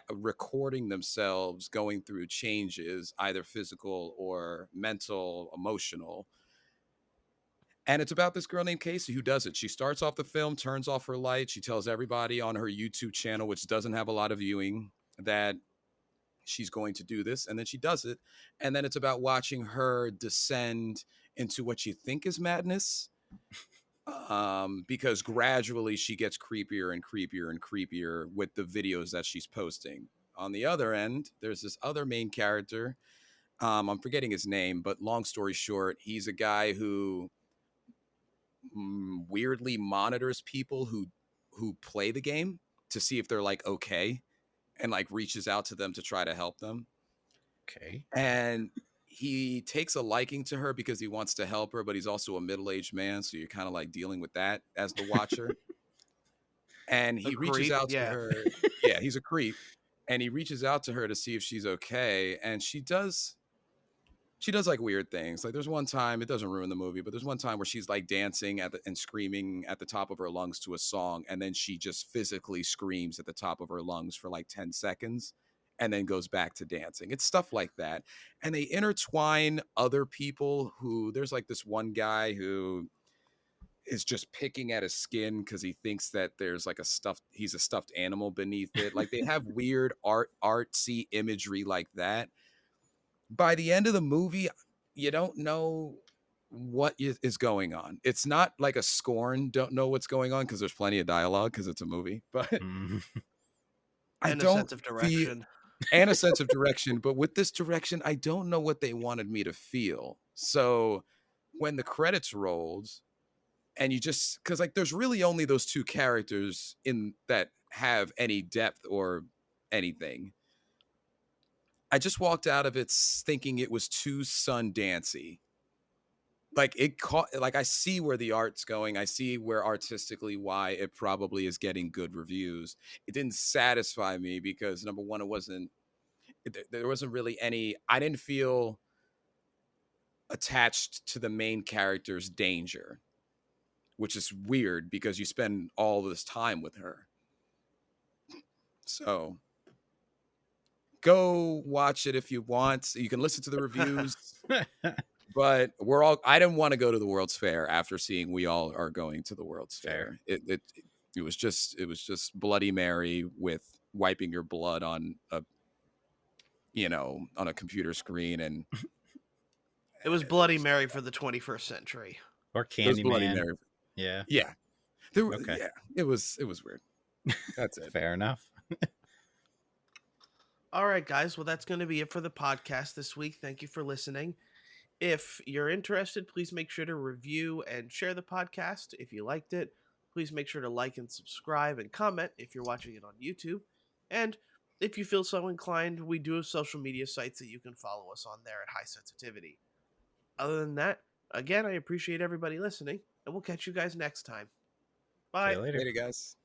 recording themselves going through changes, either physical or mental, emotional. And it's about this girl named Casey who does it. She starts off the film, turns off her light. She tells everybody on her YouTube channel, which doesn't have a lot of viewing, that she's going to do this. And then she does it. And then it's about watching her descend into what you think is madness. Because gradually she gets creepier and creepier and creepier with the videos that she's posting. On the other end, there's this other main character. I'm forgetting his name, but long story short, he's a guy who weirdly monitors people who play the game to see if they're like okay, and like reaches out to them to try to help them. Okay. And he takes a liking to her because he wants to help her, but he's also a middle-aged man, so you're kind of like dealing with that as the watcher. And he reaches out to her. Yeah, he's a creep. And he reaches out to her to see if she's okay, and she does like weird things. Like there's one time, it doesn't ruin the movie, but there's one time where she's like dancing and screaming at the top of her lungs to a song, and then she just physically screams at the top of her lungs for like 10 seconds and then goes back to dancing. It's stuff like that. And they intertwine other people there's like this one guy who is just picking at his skin because he thinks that there's like he's a stuffed animal beneath it. Like they have weird artsy imagery like that. By the end of the movie, you don't know what is going on. It's not like a Scorn, don't know what's going on, because there's plenty of dialogue because it's a movie. But and a sense of direction. And a sense of direction. But with this direction, I don't know what they wanted me to feel. So when the credits rolled, and you just, because like there's really only those 2 characters in that have any depth or anything. I just walked out of it thinking it was too Sundancey. Like I see where the art's going. I see where artistically why it probably is getting good reviews. It didn't satisfy me because number one, there wasn't really any, I didn't feel attached to the main character's danger, which is weird because you spend all this time with her. So go watch it if you want. You can listen to the reviews. But I didn't want to go to the World's Fair after seeing We All Are Going to the World's Fair. It was just Bloody Mary with wiping your blood on a computer screen, and it was Bloody Mary for the 21st century. Or Candyman. Yeah. Okay. Yeah. It was weird. That's it. Fair enough. All right, guys. Well, that's going to be it for the podcast this week. Thank you for listening. If you're interested, please make sure to review and share the podcast. If you liked it, please make sure to like and subscribe and comment if you're watching it on YouTube. And if you feel so inclined, we do have social media sites that you can follow us on there at High Sensitivity. Other than that, again, I appreciate everybody listening, and we'll catch you guys next time. Bye. See you later. Later, guys.